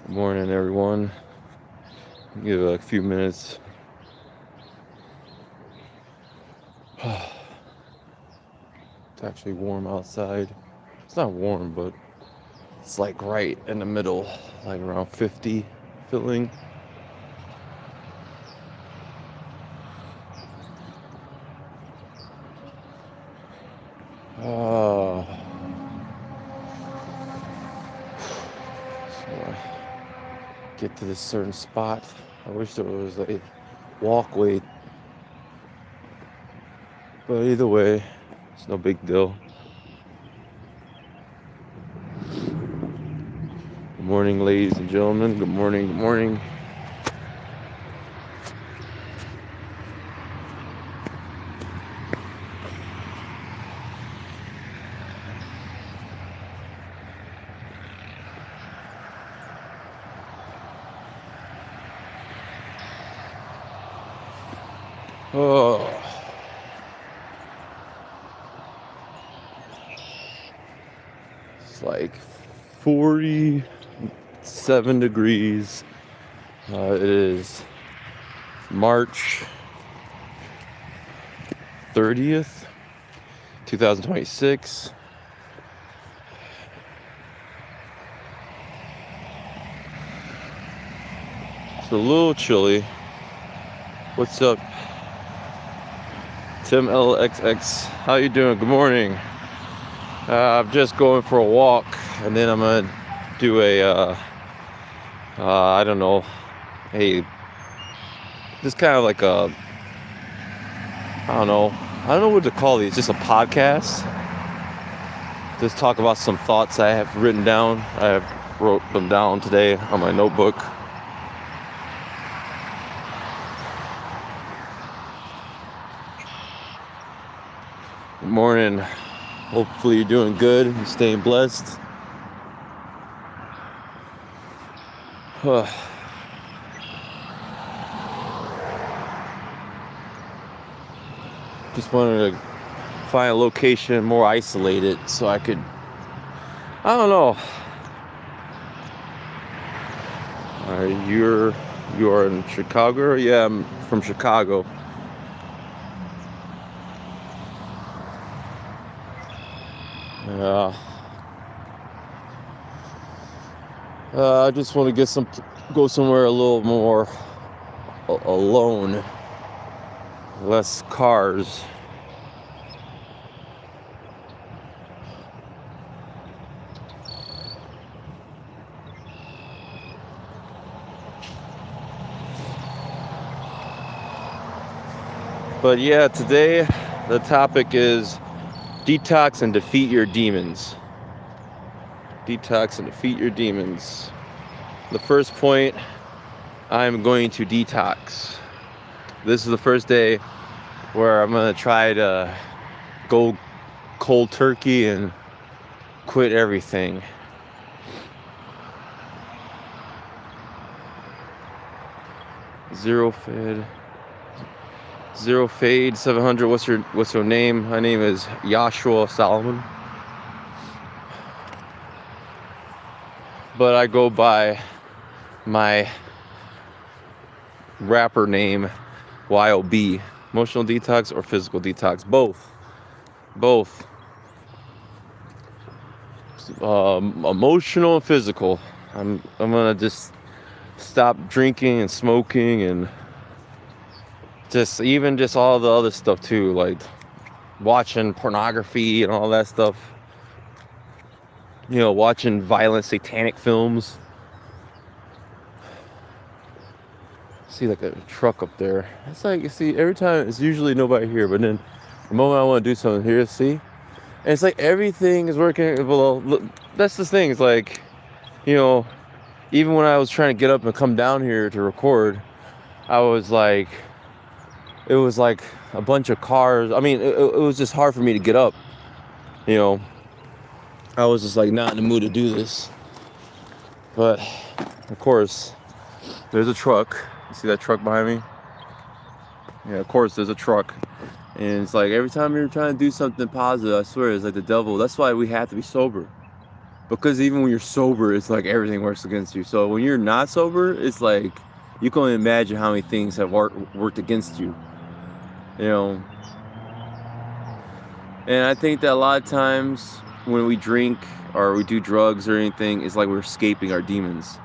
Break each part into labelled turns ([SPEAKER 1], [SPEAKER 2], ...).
[SPEAKER 1] Good morning, everyone. Give it a few minutes. It's actually warm outside. It's not warm, but it's like right in the middle, like around 50 feeling. Uh, so I get to this certain spot. I wish there was a walkway, but either way, it's no big deal. Good morning, ladies and gentlemen. Good morning. Good morning. Oh, it's like 47 degrees. It is March 30th, 2026. It's a little chilly. What's up, Tim LXX? How you doing? Good morning. I'm just going for a walk, and then I'm gonna do I don't know, just kind of like I don't know what to call these. Just a podcast. Just talk about some thoughts I have written down. I have wrote them down today on my notebook. Good morning. Hopefully you're doing good and staying blessed. Just wanted to find a location more isolated so I could, I don't know. You are in Chicago? Yeah, I'm from Chicago. I just want to go somewhere a little more alone, less cars. But yeah, today the topic is detox and defeat your demons. Detox and defeat your demons. The first point, I'm going to detox. This is the first day where I'm going to try to go cold turkey and quit everything. Zero fade 700. What's your name? My name is Joshua Solomon, but I go by my rapper name Y.O.B. Emotional detox or physical detox, both. Emotional and physical. I'm gonna just stop drinking and smoking and just all the other stuff too, like watching pornography and all that stuff. Watching violent satanic films. See like a truck up there. It's like, you see, every time it's usually nobody here, but then the moment I want to do something here, see, and it's like everything is working. Well, look, that's the thing. It's like, even when I was trying to get up and come down here to record, I was like, it was like a bunch of cars. I mean, it was just hard for me to get up. I was just like not in the mood to do this. But of course, there's a truck. You see that truck behind me? Yeah, of course there's a truck. And it's like every time you're trying to do something positive, I swear, it's like the devil. That's why we have to be sober. Because even when you're sober, it's like everything works against you. So when you're not sober, it's like you can only imagine how many things have worked against you. You know, and I think that a lot of times when we drink or we do drugs or anything, it's like we're escaping our demons.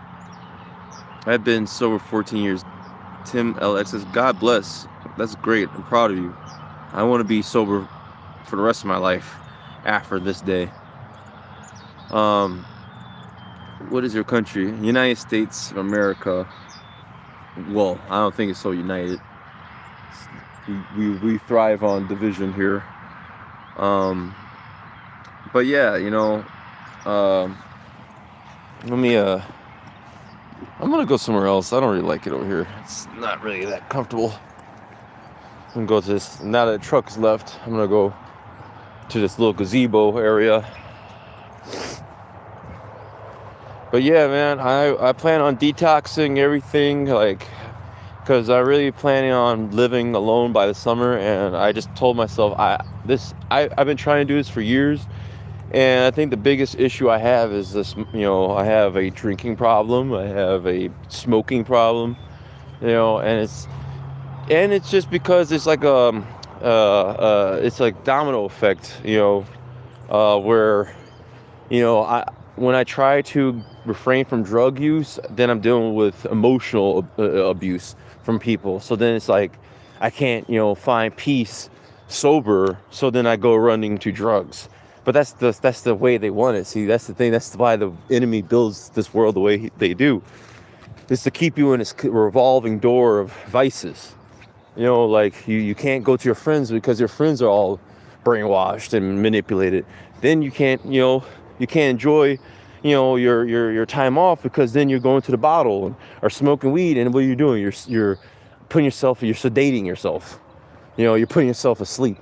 [SPEAKER 1] I've been sober 14 years. Tim LX says, God bless. That's great. I'm proud of you. I want to be sober for the rest of my life after this day. What is your country? United States of America. Well, I don't think it's so united. We thrive on division here. But yeah, let me I'm gonna go somewhere else. I don't really like it over here. It's not really that comfortable. I'm gonna go to this. Now that the truck's left, I'm gonna go to this little gazebo area. But yeah, man, I plan on detoxing everything, like, because I really planning on living alone by the summer, and I just told myself I've been trying to do this for years, and I think the biggest issue I have is this. I have a drinking problem, I have a smoking problem, and it's just because it's like it's like domino effect, where I when I try to refrain from drug use, then I'm dealing with emotional abuse from people. So then it's like I can't, find peace sober. So then I go running to drugs. But that's the way they want it. See, that's the thing. That's why the enemy builds this world the way they do. Is to keep you in this revolving door of vices. Like you can't go to your friends because your friends are all brainwashed and manipulated. Then you can't enjoy, your time off, because then you're going to the bottle or smoking weed, and what are you doing? You're you're sedating yourself. You're putting yourself asleep.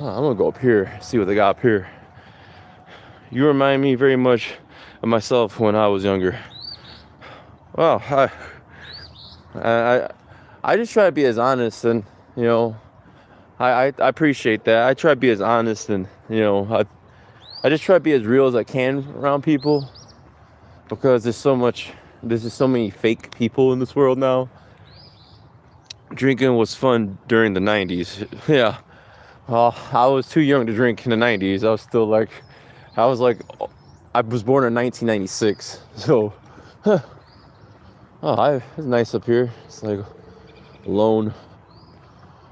[SPEAKER 1] I'm gonna go up here, see what they got up here. You remind me very much of myself when I was younger. Well, I I just try to be as honest, and I appreciate that. I try to be as honest, and I just try to be as real as I can around people, because there's just so many fake people in this world now. Drinking was fun during the 90s. Yeah. Well, I was too young to drink in the 90s. I was like, I was born in 1996. So, it's nice up here. It's like alone.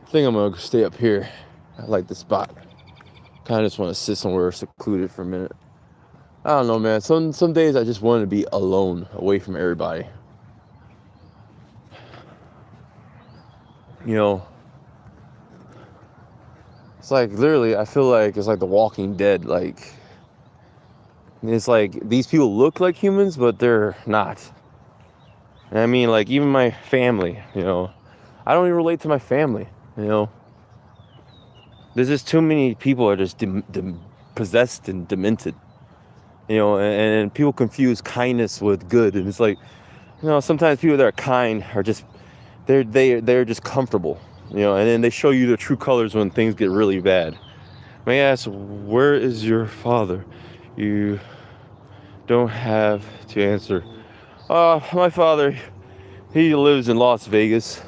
[SPEAKER 1] I think I'm gonna stay up here. I like this spot. Kind of just want to sit somewhere secluded for a minute. I don't know, man. Some days I just want to be alone, away from everybody. It's like literally, I feel like it's like The Walking Dead. Like, it's like these people look like humans, but they're not. And I mean, like, even my family, I don't even relate to my family, There's just too many people are just possessed and demented, and people confuse kindness with good. And it's like, sometimes people that are kind are just, they're just comfortable, and then they show you the true colors when things get really bad. May I ask, where is your father? You don't have to answer. My father, he lives in Las Vegas.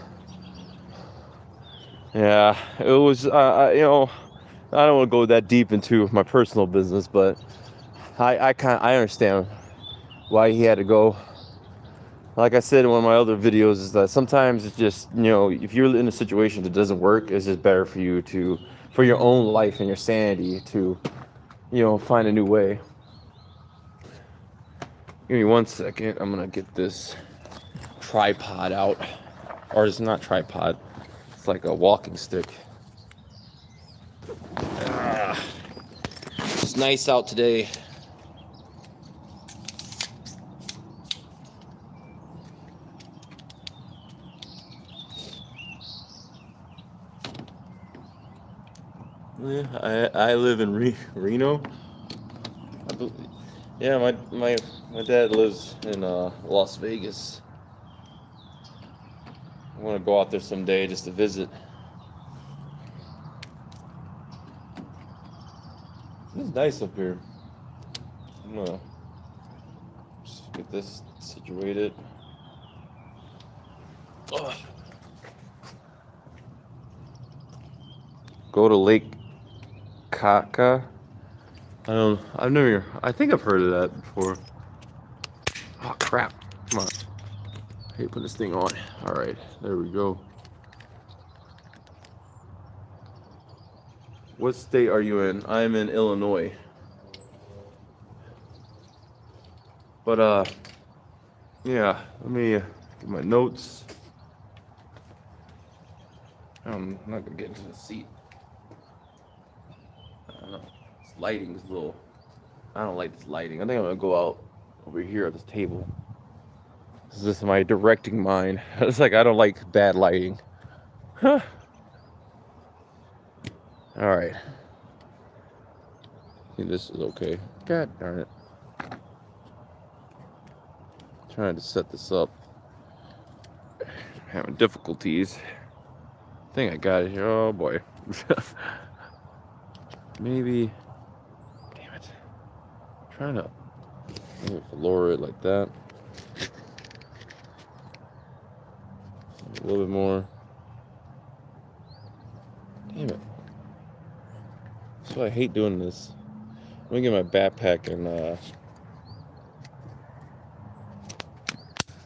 [SPEAKER 1] Yeah, it was, I don't want to go that deep into my personal business, but I understand why he had to go. Like I said in one of my other videos, is that sometimes it's just, if you're in a situation that doesn't work, it's just better for you for your own life and your sanity to, find a new way. Give me 1 second. I'm gonna get this tripod out. Or it's not tripod. It's like a walking stick. It's nice out today. Yeah, I live in Reno. Yeah, my dad lives in Las Vegas. I want to go out there someday just to visit. It's nice up here. I'm gonna just get this situated. Ugh. Go to Lake Kaka. I think I've heard of that before. Oh crap! Come on. I hate putting this thing on. All right, there we go. What state are you in? I'm in Illinois. But yeah. Let me get my notes. I'm not gonna get into the seat. I don't know. This lighting is a little. I don't like this lighting. I think I'm gonna go out over here at this table. This is just my directing mind. It's like I don't like bad lighting. Huh. All right. I think this is okay. God darn it. Trying to set this up. Having difficulties. I think I got it here. Oh boy. Maybe. Damn it. I'm trying to maybe lower it like that. A little bit more. Damn it. So I hate doing this. Let me get my backpack and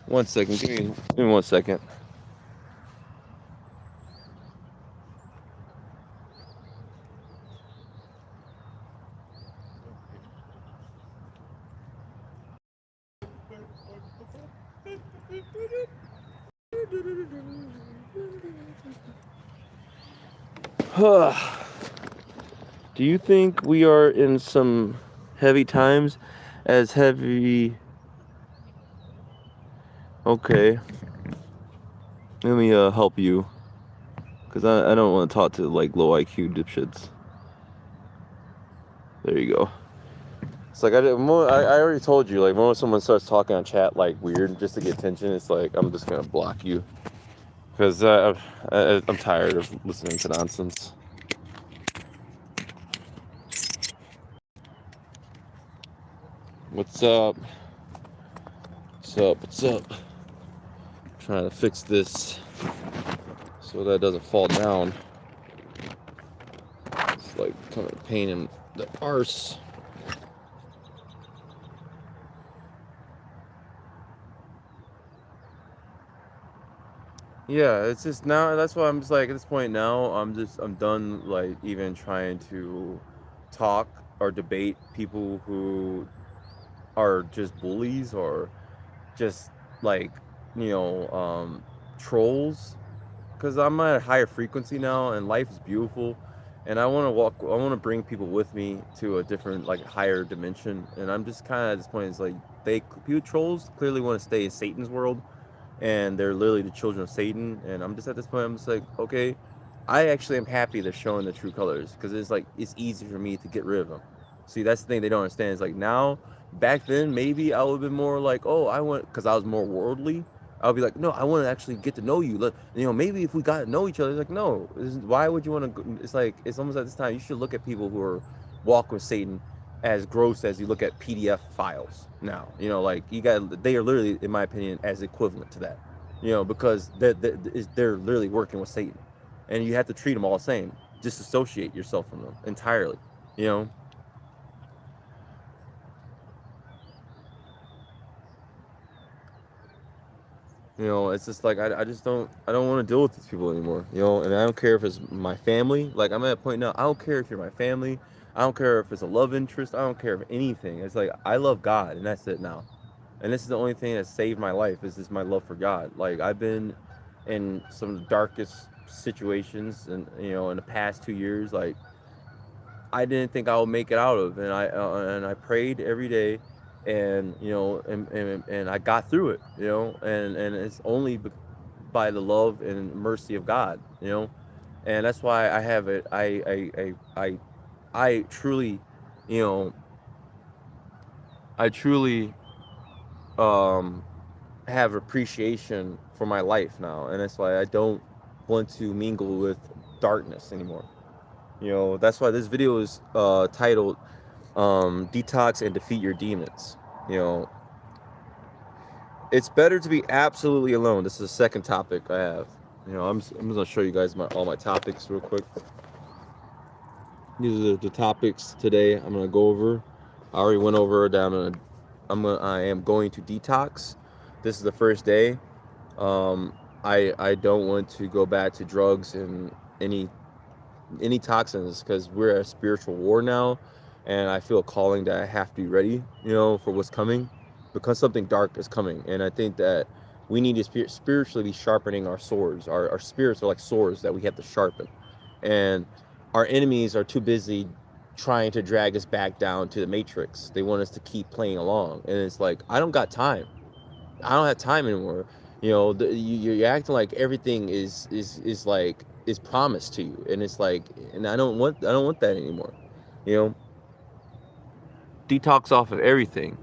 [SPEAKER 1] 1 second. Give me 1 second. Do you think we are in some heavy times? As heavy. Okay. Let me help you. Because I don't want to talk to like low IQ dipshits. There you go. It's like I already told you, like when someone starts talking on chat like weird just to get attention, it's like I'm just gonna block you. Because I'm tired of listening to nonsense. What's up? What's up? What's up? I'm trying to fix this so that it doesn't fall down. It's like kind of a pain in the arse. Yeah, it's just now. That's why I'm just like at this point now. I'm done like even trying to talk or debate people who are just bullies or just like trolls, because I'm at a higher frequency now and life is beautiful, and I want to bring people with me to a different like higher dimension, and I'm just kind of at this point. It's like people trolls clearly want to stay in Satan's world, and they're literally the children of Satan. And I'm just at this point, I'm just like, okay, I actually am happy they're showing the true colors, because it's like it's easy for me to get rid of them. See, that's the thing they don't understand. It's like now, back then, maybe I would have been more like, oh, I want, because I was more worldly. I would be like, no, I want to actually get to know you. Maybe if we got to know each other, it's like, no, why would you want to? It's like, it's almost at this time, you should look at people who are walking with Satan as gross as you look at PDF files now. Like they are literally, in my opinion, as equivalent to that. Because they're literally working with Satan, and you have to treat them all the same. Disassociate yourself from them entirely. You know. It's just like I just don't want to deal with these people anymore. And I don't care if it's my family. Like I'm at a point now. I don't care if you're my family. I don't care if it's a love interest. I don't care if anything. It's like I love God, and that's it now. And this is the only thing that saved my life. Is just my love for God. Like I've been in some of the darkest situations, and in the past 2 years, like I didn't think I would make it out of, and I prayed every day, and and I got through it, and it's only by the love and mercy of God, and that's why I have it. I truly, you know, I truly have appreciation for my life now, and that's why I don't want to mingle with darkness anymore. That's why this video is titled Detox and defeat your demons. You know, it's better to be absolutely alone. This is the second topic I have. I'm just gonna show you guys all my topics real quick. These are the topics today I'm gonna go over. I already went over down. I am going to detox. This is the first day. Um, I don't want to go back to drugs and any toxins because we're at a spiritual war now, and I feel a calling that I have to be ready, for what's coming, because something dark is coming, and I think that we need to spiritually be sharpening our swords. Our spirits are like swords that we have to sharpen, and our enemies are too busy trying to drag us back down to the matrix. They want us to keep playing along, and it's like I don't got time. I don't have time anymore. You're acting like everything is promised to you, and it's like, and I don't want that anymore. You know, Detox off of everything: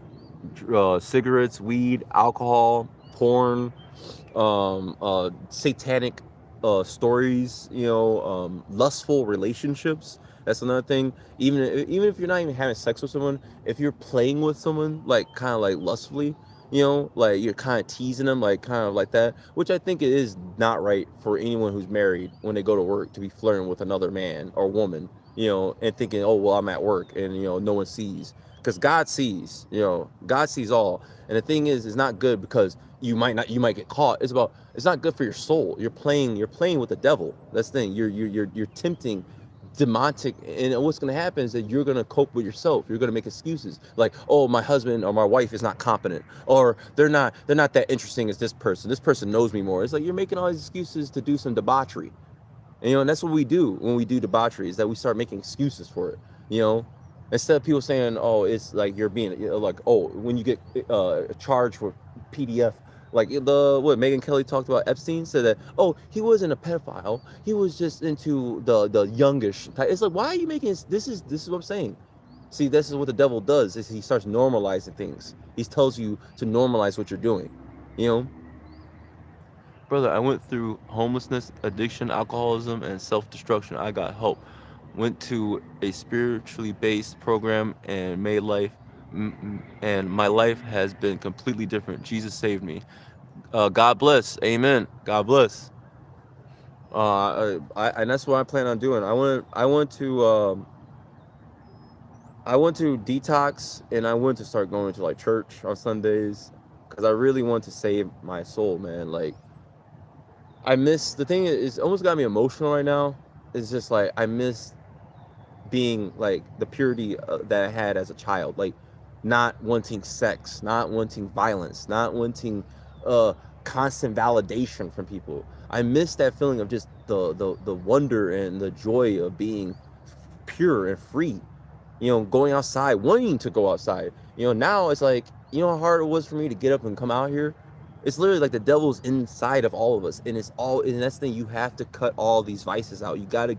[SPEAKER 1] cigarettes, weed, alcohol, porn, satanic stories, lustful relationships. That's another thing. Even if you're not even having sex with someone, if you're playing with someone, like kind of like lustfully, like you're kind of teasing them, like kind of like that, which I think it is not right for anyone who's married when they go to work to be flirting with another man or woman, and thinking, oh well, I'm at work and no one sees, because God sees, God sees all. And the thing is, it's not good because you might get caught. It's not good for your soul. You're playing with the devil. That's the thing. You're tempting demonic, and what's going to happen is that you're going to cope with yourself. You're going to make excuses like, oh, my husband or my wife is not competent, or they're not that interesting as this person knows me more. It's like you're making all these excuses to do some debauchery. And that's what we do when we do debauchery, is that we start making excuses for it. you know Instead of people saying, oh, it's like you're being, like, oh, when you get charged with PDF, like what Megan Kelly talked about, Epstein said that, oh, he wasn't a pedophile, he was just into the youngish type. It's like, why are you making this is what I'm saying. See, this is what the devil does, is he starts normalizing things. He tells you to normalize what you're doing. you know Brother, I went through homelessness, addiction, alcoholism, and self-destruction. I got help. Went to a spiritually based program and made life, and my life has been completely different. Jesus saved me. God bless. Amen. God bless. And that's what I plan on doing. I want to detox, and I want to start going to like church on Sundays, because I really want to save my soul, man. Like, I miss the thing is almost got me emotional right now. It's just like I miss being like the purity that I had as a child, like not wanting sex, not wanting violence, not wanting uh constant validation from people. I miss that feeling of just the wonder and the joy of being pure and free, going outside, wanting to go outside. Now it's like, how hard it was for me to get up and come out here. It's literally like the devil's inside of all of us, and that's the thing. You have to cut all these vices out. You gotta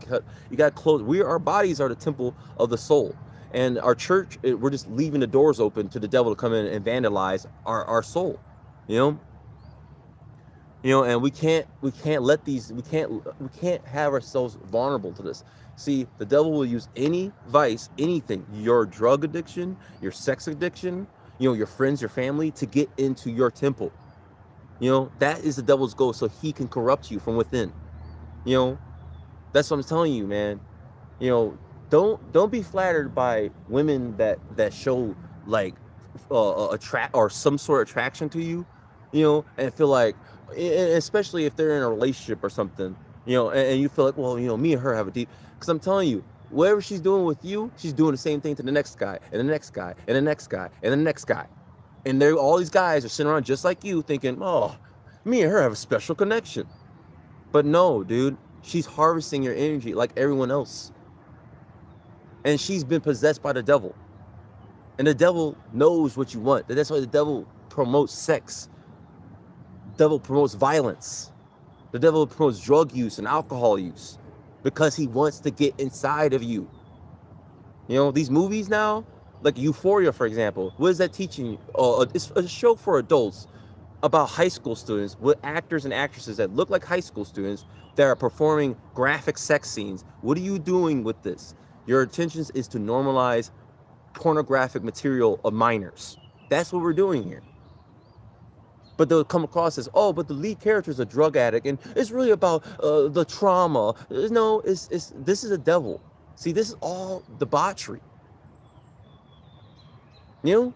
[SPEAKER 1] close. Our bodies are the temple of the soul, and our church, we're just leaving the doors open to the devil to come in and vandalize our soul. You know, and we can't let we can't have ourselves vulnerable to this. See, the devil will use any vice, anything, your drug addiction, your sex addiction, your friends, your family, to get into your temple. That is the devil's goal, so he can corrupt you from within. you know that's what I'm telling you, man. you know don't be flattered by women that show like attract or some sort of attraction to you, and feel like, especially if they're in a relationship or something, and you feel like, well, me and her have a deep, because I'm telling you, whatever she's doing with you, she's doing the same thing to the next guy and the next guy and the next guy and the next guy. And all these guys are sitting around just like you thinking, oh, me and her have a special connection. But no, dude, she's harvesting your energy like everyone else. And she's been possessed by the devil. And the devil knows what you want. That's why the devil promotes sex. The devil promotes violence. The devil promotes drug use and alcohol use, because he wants to get inside of you. These movies now, like Euphoria, for example, what is that teaching you? It's a show for adults about high school students with actors and actresses that look like high school students that are performing graphic sex scenes. What are you doing with this? Your intentions is to normalize pornographic material of minors. That's what we're doing here. But they'll come across as, oh, but the lead character is a drug addict, and it's really about the trauma. No, it's this is a devil. See, this is all debauchery. You know,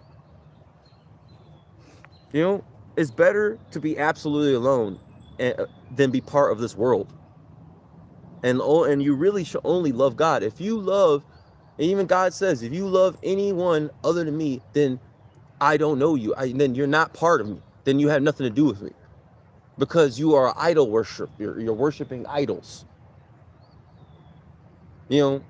[SPEAKER 1] you know, it's better to be absolutely alone than be part of this world. And you really should only love God. If you love, and even God says, if you love anyone other than me, then I don't know you. Then you're not part of me. Then you have nothing to do with me, because you are idol worship. You're worshiping idols. You know,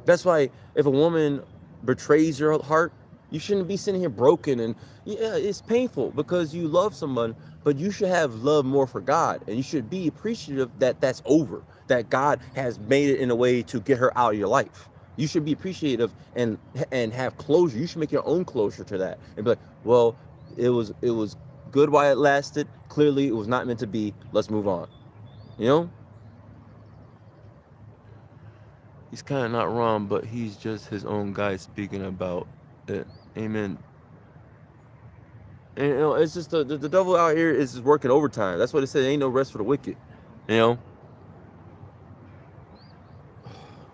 [SPEAKER 1] that's why if a woman betrays your heart, you shouldn't be sitting here broken. And yeah, it's painful because you love someone, but you should have love more for God, and you should be appreciative that that's over, that God has made it in a way to get her out of your life. You should be appreciative and have closure. You should make your own closure to that and be like, well, it was good while it lasted. Clearly, it was not meant to be. Let's move on. You know, he's kind of not wrong, but he's just his own guy speaking about it. Amen. And it's just the devil out here is just working overtime. That's what it said. Ain't no rest for the wicked. You know.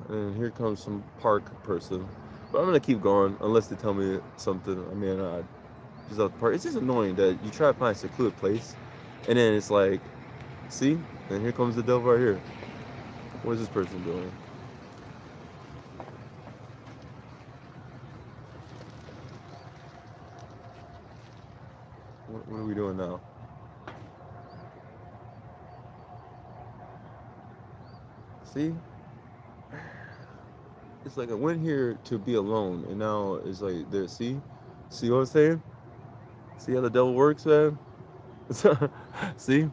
[SPEAKER 1] And here comes some park person. But I'm gonna keep going unless they tell me something. I mean, just out the park. It's just annoying that you try to find a secluded place, and then it's like, see, and here comes the devil right here. What is this person doing? What are we doing now? See? It's like I went here to be alone, and now it's like there. See what I'm saying? See how the devil works, man? See? I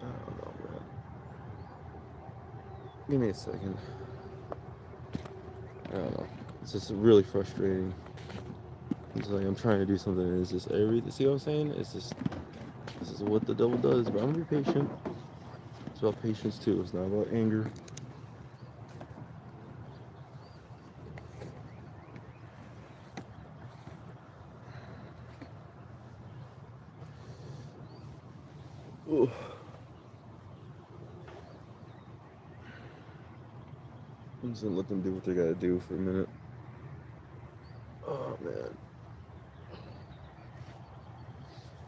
[SPEAKER 1] don't know, man. Give me a second. I don't know. It's just really frustrating. It's like I'm trying to do something, and it's just see what I'm saying? It's just this is what the devil does. But I'm gonna be patient. It's about patience too. It's not about anger. Ooh. I'm just gonna let them do what they gotta do for a minute. Oh man.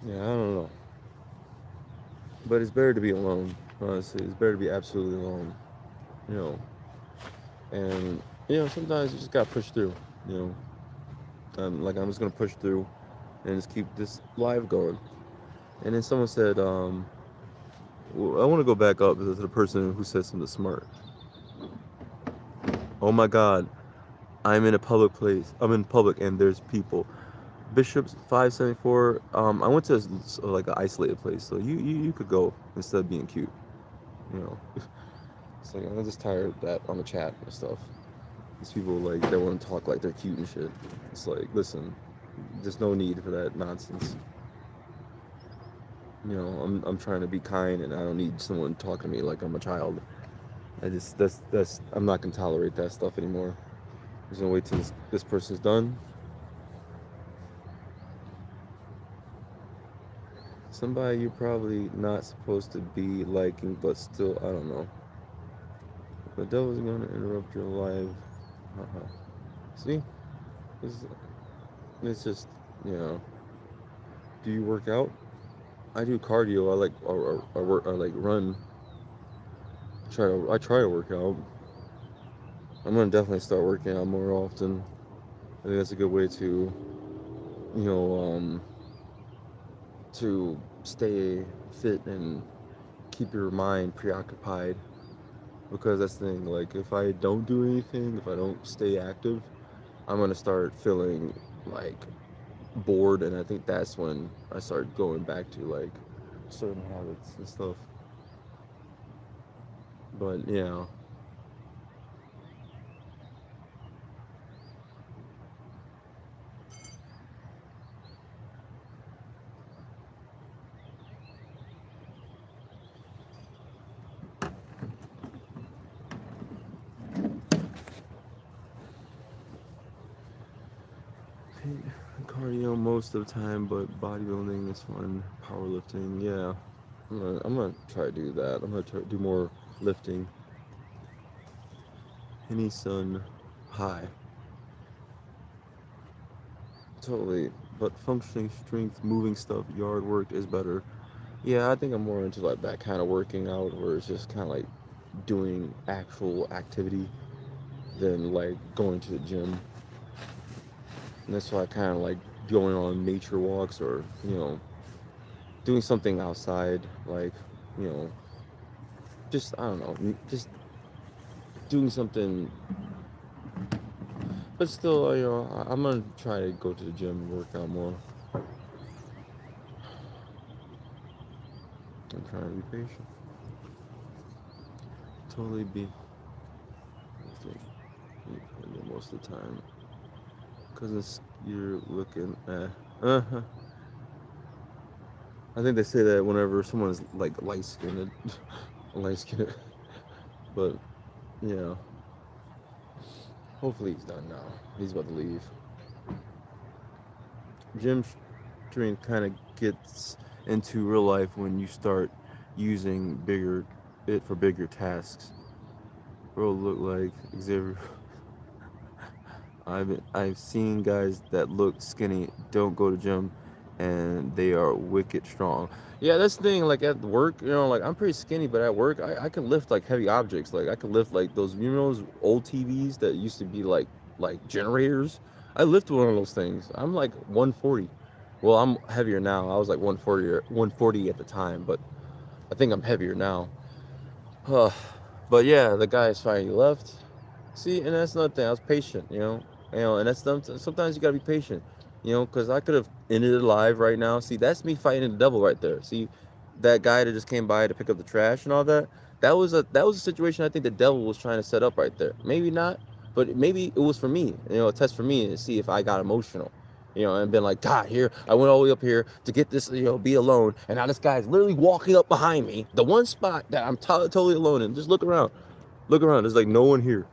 [SPEAKER 1] Yeah, I don't know. But it's better to be alone. Honestly, it's better to be absolutely alone. You know. And sometimes you just gotta push through. You like I'm just gonna push through and just keep this live going. And then someone said, I want to go back up to the person who said something smart. Oh my God, I'm in a public place. I'm in public and there's people. Bishop's 574. I went to like an isolated place, so you could go instead of being cute. You know, it's like I'm just tired of that on the chat and stuff. These people like they want to talk like they're cute and shit. It's like, listen, there's no need for that nonsense. I'm trying to be kind, and I don't need someone talking to me like I'm a child. That's I'm not gonna tolerate that stuff anymore. I'm just gonna wait till this person's done. Somebody you're probably not supposed to be liking, but still, I don't know. The devil's gonna interrupt your life. See, it's just you know. Do you work out? I do cardio. I like I work. I like run. I try to work out. I'm gonna definitely start working out more often. I think that's a good way to, you know, to stay fit and keep your mind preoccupied. Because that's the thing. Like, if I don't do anything, if I don't stay active, I'm gonna start feeling like bored, and I think that's when I start going back to like certain habits and stuff. But yeah. most of the time, but bodybuilding is fun. Powerlifting, yeah. I'm gonna try to do that. I'm gonna try to do more lifting. Henny Sun High. Totally. But functioning strength, moving stuff, yard work is better. Yeah, I think I'm more into like that kind of working out where it's just kind of like doing actual activity than like going to the gym. And that's why I kind of like going on nature walks or, doing something outside, like, you know, just, I don't know, just doing something. But still, I'm gonna try to go to the gym and work out more. I'm trying to be patient. Totally be. I think most of the time. Because it's, you're looking at. Uh-huh. I think they say that whenever someone's like light skinned, light skinned. But, yeah. Hopefully he's done now. He's about to leave. Gym strength kind of gets into real life when you start using it for bigger tasks. Bro, look like Xavier. I've seen guys that look skinny don't go to gym, and they are wicked strong. Yeah, that's the thing. Like at work, like I'm pretty skinny, but at work, I can lift like heavy objects. Like I can lift like those, those old TVs that used to be like generators. I lift one of those things. I'm like 140. Well, I'm heavier now. I was like 140 or 140 at the time, but I think I'm heavier now. But yeah, the guy is finally left. See, and that's another thing. I was patient. And that's sometimes you gotta be patient. Because I could have ended it live right now. See, that's me fighting the devil right there. See, that guy that just came by to pick up the trash and all that. That was a situation I think the devil was trying to set up right there. Maybe not, but maybe it was for me. A test for me to see if I got emotional. And been like, God, here, I went all the way up here to get this, be alone. And now this guy's literally walking up behind me, the one spot that I'm totally alone in. Just look around. Look around. There's like no one here.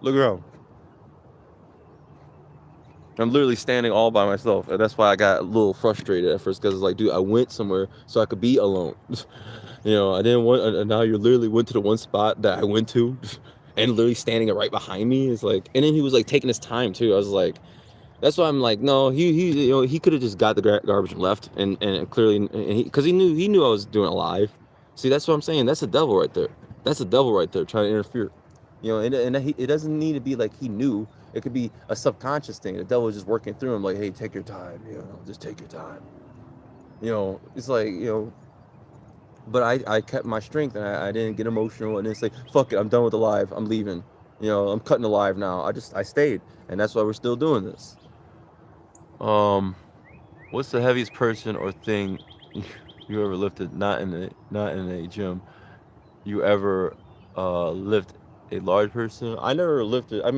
[SPEAKER 1] Look around. I'm literally standing all by myself. And that's why I got a little frustrated at first because it's like, dude, I went somewhere so I could be alone. I didn't want, and now you literally went to the one spot that I went to and literally standing right behind me. It's like, and then he was like taking his time too. I was like, that's why I'm like, no, he could have just got the garbage and left, and clearly, because he knew I was doing it live. See, that's what I'm saying. That's the devil right there. That's the devil right there trying to interfere. It doesn't need to be like he knew. It could be a subconscious thing. The devil is just working through him, like, hey, take your time. Just take your time. It's like but I kept my strength and I didn't get emotional and then say, fuck it, I'm done with the live. I'm leaving. I'm cutting the live now. I stayed, and that's why we're still doing this. Um, what's the heaviest person or thing you ever lifted? Not in a gym. You ever lift a large person? I never lifted. I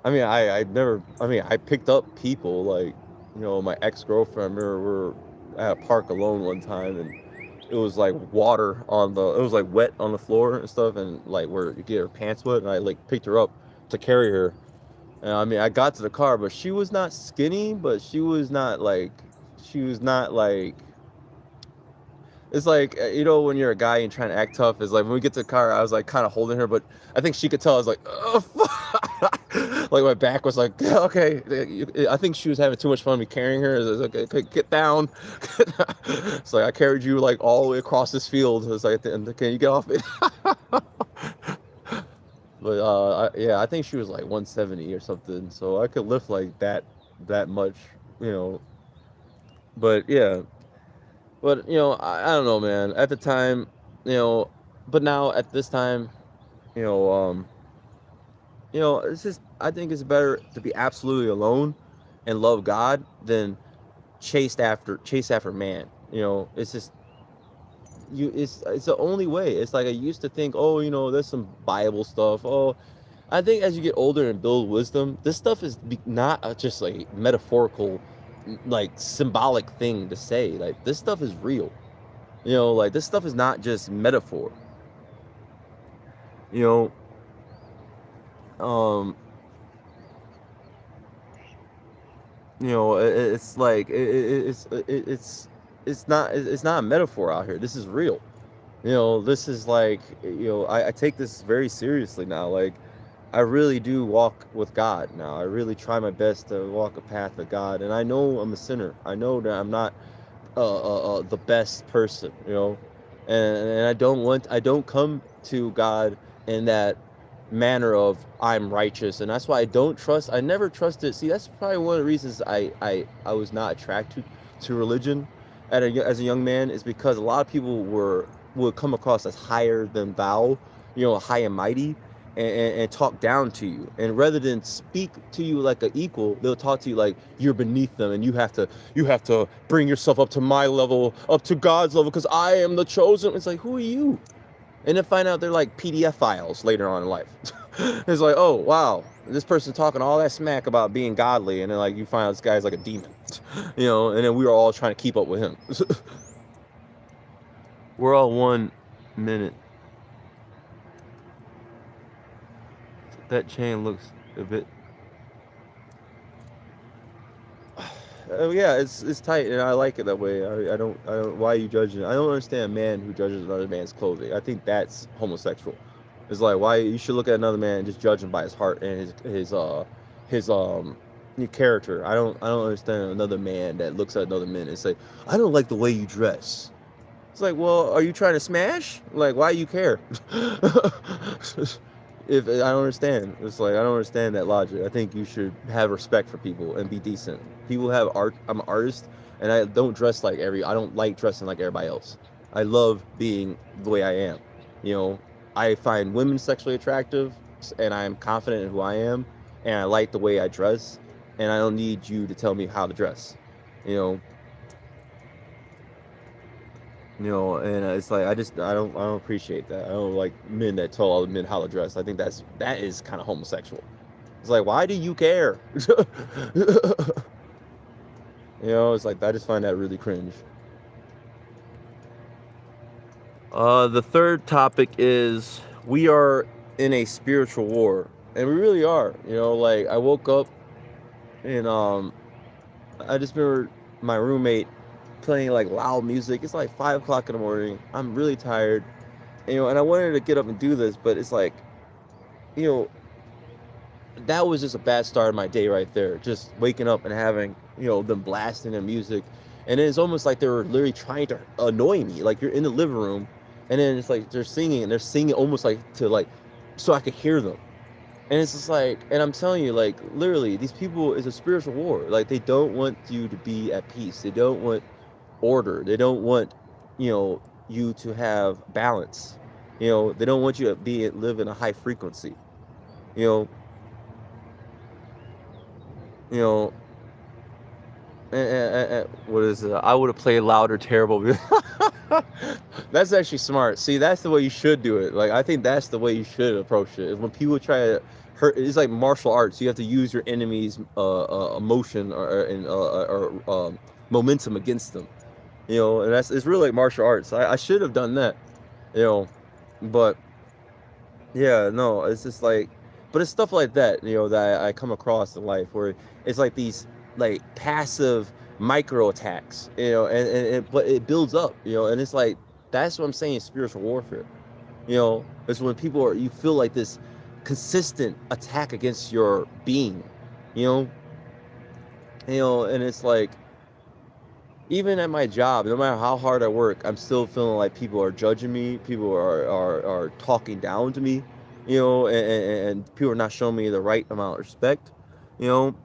[SPEAKER 1] never. I picked up people like, my ex girlfriend. I remember we were at a park alone one time, and it was like water on the. It was like wet on the floor and stuff, and like where you get her pants wet. And I like picked her up to carry her. And I got to the car, but she was not skinny, but she was not like, it's like, when you're a guy and trying to act tough, is like when we get to the car, I was like kind of holding her, but I think she could tell I was like, oh, fuck. Like my back was like, okay. I think she was having too much fun me carrying her. It was like, okay, get down. It's like I carried you like all the way across this field. It's like, can you get off it? But yeah, I think she was like 170 or something, so I could lift like that much, you know. But yeah, but I don't know, man. At the time, you know, but now at this time, you know, um, it's just I think it's better to be absolutely alone and love God than chase after man. It's just it's the only way. It's like I used to think, oh, there's some Bible stuff. Oh, I think as you get older and build wisdom, this stuff is not just like metaphorical, like symbolic thing to say. Like this stuff is real. Like this stuff is not just metaphor. You know, um, It's like it's not a metaphor out here. This is real. This is like, I take this very seriously now. Like, I really do walk with God now. I really try my best to walk a path of God, and I know I'm a sinner. I know that I'm not the best person, and I don't come to God in that manner of I'm righteous, and that's why I never trusted. See, that's probably one of the reasons I was not attracted to religion as a young man, is because a lot of people would come across as higher than thou, high and mighty, and talk down to you, and rather than speak to you like an equal, they'll talk to you like you're beneath them, and you have to bring yourself up to my level, up to God's level, because I am the chosen. It's like, who are you? And then find out they're like PDF files later on in life. It's like, oh wow, this person's talking all that smack about being godly, and then like you find out this guy's like a demon, and then we were all trying to keep up with him. We're all 1 minute. That chain looks a bit. Yeah, it's tight, and I like it that way. I don't. Why are you judging? I don't understand a man who judges another man's clothing. I think that's homosexual. It's like, why you should look at another man and just judge him by his heart and his character. I don't understand another man that looks at another man and say, I don't like the way you dress. It's like, well, are you trying to smash? Like, why do you care? If I don't understand, it's like, I don't understand that logic. I think you should have respect for people and be decent. People have art. I'm an artist, and I don't dress like I don't like dressing like everybody else. I love being the way I am. You know, I find women sexually attractive, and I am confident in who I am, and I like the way I dress, and I don't need you to tell me how to dress. You know, and it's like, I don't appreciate that. I don't like men that tell other men how to dress. I think that is kind of homosexual. It's like, why do you care? It's like, I just find that really cringe. The third topic is, we are in a spiritual war, and we really are. Like, I woke up, and I just remember my roommate playing like loud music. It's like 5 o'clock in the morning. I'm really tired, and I wanted to get up and do this, but it's like, you know, that was just a bad start of my day right there. Just waking up and having, them blasting their music, and then it's almost like they were literally trying to annoy me. Like, you're in the living room, and then it's like they're singing, and they're singing almost like to like, so I could hear them. And it's just like, and I'm telling you, like, literally, these people is a spiritual war. Like, they don't want you to be at peace. They don't want order. They don't want, you to have balance. They don't want you to live in a high frequency. You know, you know, what is it? I would have played louder, terrible. That's actually smart. See, that's the way you should do it. Like, I think that's the way you should approach it. Is when people try to hurt, it's like martial arts. You have to use your enemy's emotion or momentum against them. And it's really like martial arts. I should have done that. But yeah, no, it's just like, but it's stuff like that, that I come across in life, where it's like these like passive micro attacks, but it builds up, and it's like, that's what I'm saying, spiritual warfare. It's when you feel like this consistent attack against your being, you know, and it's like, even at my job, no matter how hard I work, I'm still feeling like people are judging me. People are talking down to me, and people are not showing me the right amount of respect, you know.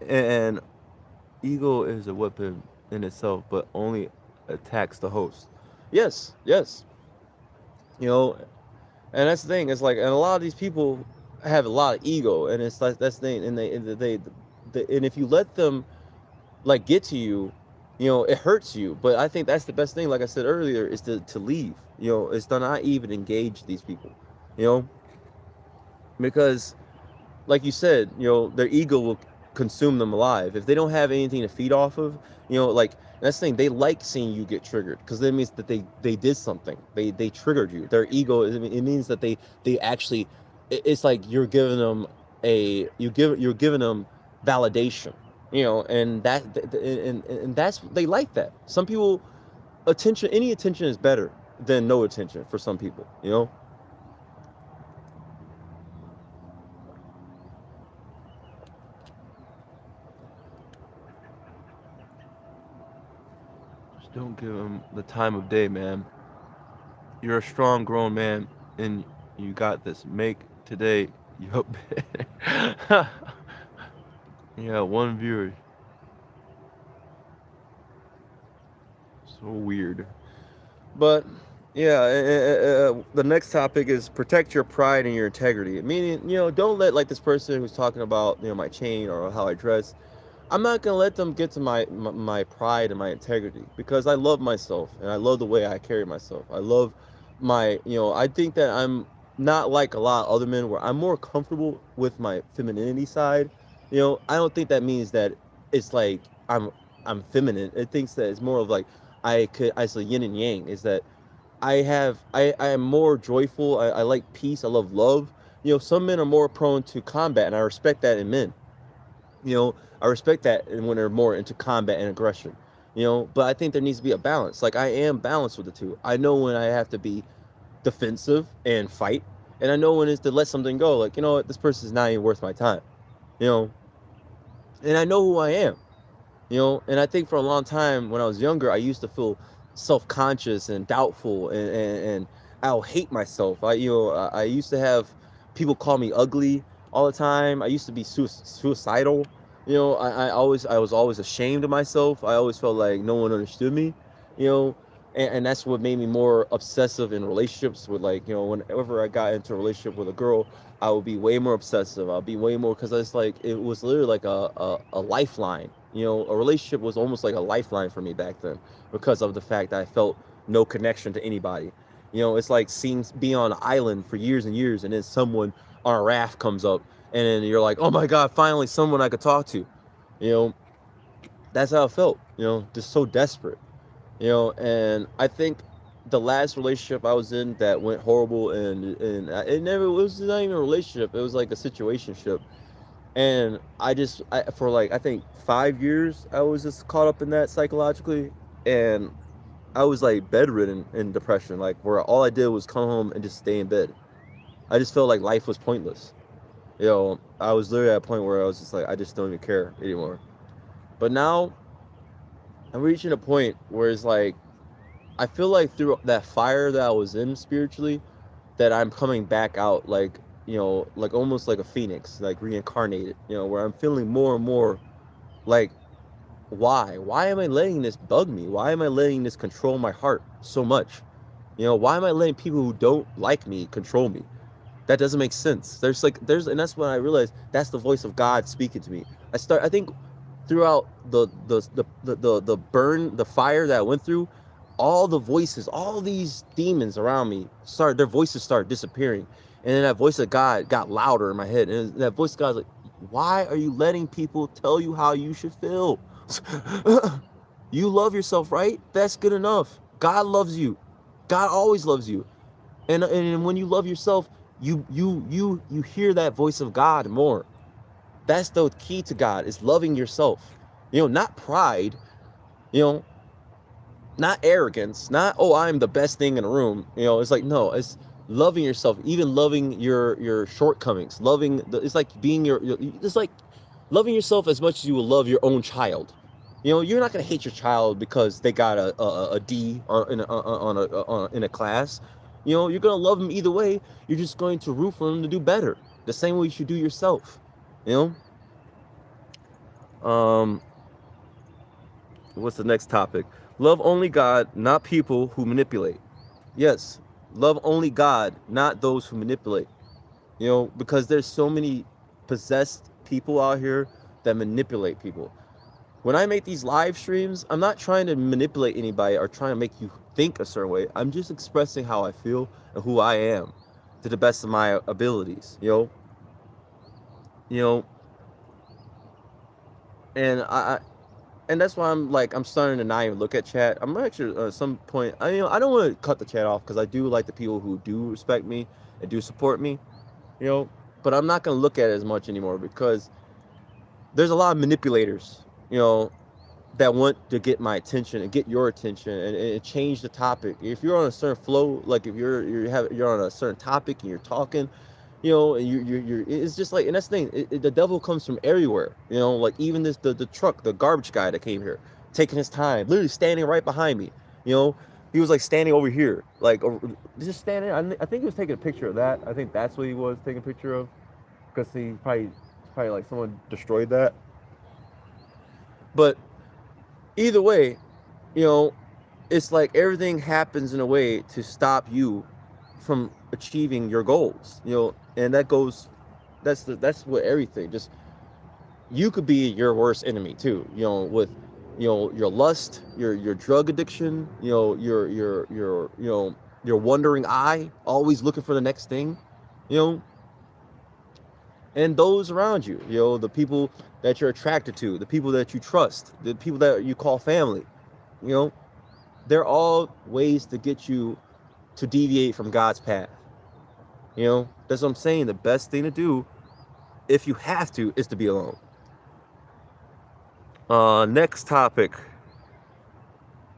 [SPEAKER 1] And ego is a weapon in itself, but only attacks the host. Yes, yes, you know, and that's the thing. It's like, and a lot of these people have a lot of ego, and it's like, that's the thing. And if you let them like get to you, it hurts you. But I think that's the best thing, like I said earlier, is to leave. It's to not even engage these people, you know, because like you said, their ego will consume them alive if they don't have anything to feed off of. Like, that's the thing. They like seeing you get triggered, because that means that they did something. They triggered you. Their ego, it means that they actually, it's like you're giving them you're giving them validation, and and that's, they like that. Some people, attention, any attention is better than no attention for some people. Just don't give them the time of day, man. You're a strong grown man, and you got this. Make today your better. Yeah, one viewer. So weird. But yeah, the next topic is protect your pride and your integrity. Meaning, don't let, like, this person who's talking about, my chain or how I dress. I'm not gonna let them get to my pride and my integrity, because I love myself and I love the way I carry myself. I love I think that I'm not like a lot of other men where I'm more comfortable with my femininity side. I don't think that means that it's like I'm feminine. It thinks that it's more of like, I say yin and yang, is that I am more joyful. I like peace. I love love. Some men are more prone to combat, and I respect that in men. I respect that, and when they're more into combat and aggression. But I think there needs to be a balance. Like, I am balanced with the two. I know when I have to be defensive and fight, and I know when it's to let something go. Like, you know what, this person is not even worth my time. You know, and I know who I am. And I think for a long time when I was younger, I used to feel self-conscious and doubtful, and I'll hate myself. I used to have people call me ugly all the time. I used to be suicidal. I was always ashamed of myself. I always felt like no one understood me. you know and that's what made me more obsessive in relationships with, like, whenever I got into a relationship with a girl, I would be way more obsessive. I'll be way more, because it's like, it was literally like a lifeline. A relationship was almost like a lifeline for me back then, because of the fact that I felt no connection to anybody. It's like seeing, being on an island for years and years, and then someone on a raft comes up, and then you're like, oh my god, finally someone I could talk to. You know, that's how I felt. Just so desperate. And I think the last relationship I was in that went horrible, and it was not even a relationship. It was like a situationship. And for like, I think 5 years, I was just caught up in that psychologically. And I was like bedridden in depression, like, where all I did was come home and just stay in bed. I just felt like life was pointless. I was literally at a point where I was just like, I just don't even care anymore. But now I'm reaching a point where it's like, I feel like through that fire that I was in spiritually, that I'm coming back out, like, like almost like a phoenix, like reincarnated, where I'm feeling more and more like, why am I letting this bug me? Why am I letting this control my heart so much? Why am I letting people who don't like me control me? That doesn't make sense. And that's when I realized that's the voice of God speaking to me. I think throughout the burn, the fire that I went through, all the voices, all these demons around me their voices started disappearing. And then that voice of God got louder in my head. And that voice of God's like, why are you letting people tell you how you should feel? You love yourself, right? That's good enough. God loves you. God always loves you. And when you love yourself, you hear that voice of God more. That's the key to God, is loving yourself. Not pride, you know, not arrogance, not, oh, I'm the best thing in the room. It's like, no, it's loving yourself, even loving your shortcomings, it's like being it's like loving yourself as much as you will love your own child. You're not gonna hate your child because they got a D in a class. You're gonna love them either way. You're just going to root for them to do better, the same way you should do yourself. Um, what's the next topic? Love only God, not people who manipulate. Yes, love only God, not those who manipulate. Because there's so many possessed people out here that manipulate people. When I make these live streams, I'm not trying to manipulate anybody or trying to make you think a certain way. I'm just expressing how I feel and who I am to the best of my abilities. You know, and and that's why I'm starting to not even look at chat. I'm actually at some point, I don't want to cut the chat off, because I do like the people who do respect me and do support me. But I'm not gonna look at it as much anymore, because there's a lot of manipulators, that want to get my attention and get your attention and change the topic. If you're on a certain flow, like if you're on a certain topic and you're talking, and you're it's just like, and that's the thing. The devil comes from everywhere. Like even the truck, the garbage guy that came here, taking his time, literally standing right behind me. You know, he was like standing over here, like just standing. I think he was taking a picture of that. I think that's what he was taking a picture of, because he probably like someone destroyed that. But either way, you know, it's like everything happens in a way to stop you from achieving your goals. And that goes, that's what everything. Just you could be your worst enemy too. With your lust, your drug addiction. Your wandering eye, always looking for the next thing. You know, and those around you. The people that you're attracted to, the people that you trust, the people that you call family. You know, they're all ways to get you to deviate from God's path. That's what I'm saying. The best thing to do, if you have to, is to be alone. Next topic.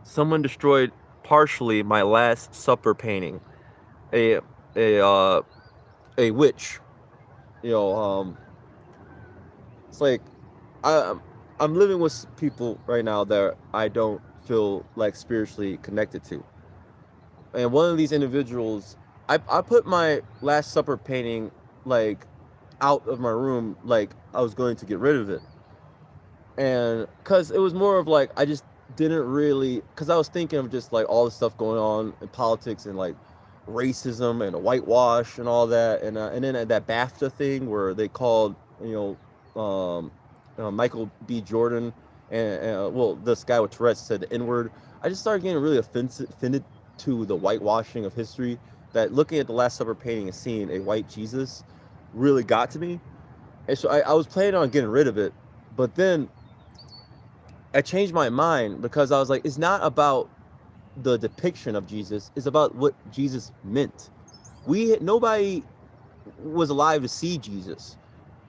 [SPEAKER 1] Someone destroyed partially my Last Supper painting. A a a witch. It's like I'm living with people right now that I don't feel like spiritually connected to. And one of these individuals, I put my Last Supper painting like out of my room, like I was going to get rid of it. And because it was more of like, I just didn't really, because I was thinking of just like all the stuff going on in politics and like racism and whitewash and all that. And then that BAFTA thing where they called, Michael B. Jordan and well, this guy with Tourette's said the N-word. I just started getting really offended to the whitewashing of history, that looking at the Last Supper painting and seeing a white Jesus really got to me. And so I was planning on getting rid of it, but then I changed my mind, because I was like, it's not about the depiction of Jesus, it's about what Jesus meant. Nobody was alive to see Jesus.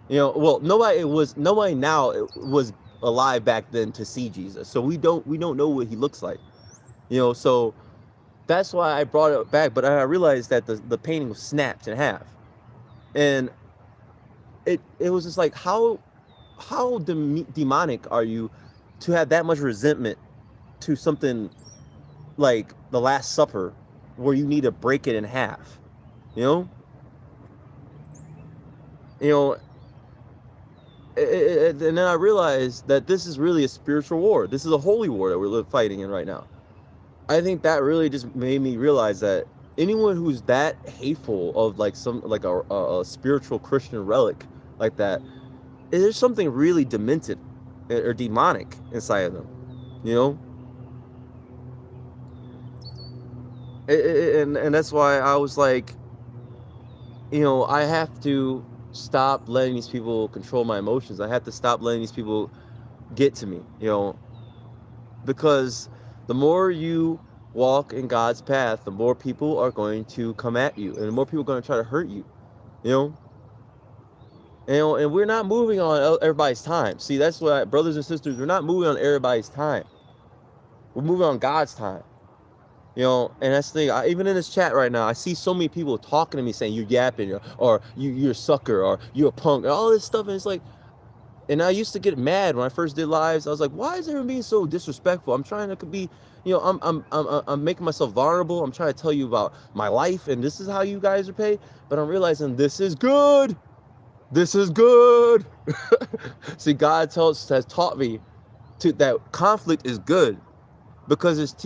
[SPEAKER 1] Well, nobody now was alive back then to see Jesus. So we don't know what he looks like. So that's why I brought it back. But I realized that the painting was snapped in half. And it was just like, how demonic are you to have that much resentment to something like the Last Supper, where you need to break it in half? And then I realized that this is really a spiritual war. This is a holy war that we're fighting in right now. I think that really just made me realize that anyone who's that hateful of like a spiritual Christian relic like that, there's something really demented or demonic inside of them. And that's why I was like, I have to stop letting these people control my emotions. I have to stop letting these people get to me, because the more you walk in God's path, the more people are going to come at you, and the more people are going to try to hurt you. And we're not moving on everybody's time. See, that's what, brothers and sisters, we're not moving on everybody's time. We're moving on God's time. And that's the thing. Even in this chat right now, I see so many people talking to me saying you're yapping, or you're a sucker, or you're a punk, and all this stuff. And it's like, and I used to get mad when I first did lives. I was like, why is everyone being so disrespectful? I'm trying to be, I'm making myself vulnerable. I'm trying to tell you about my life, and this is how you guys are paid. But I'm realizing this is good. This is good. See, God has taught me that conflict is good, because it's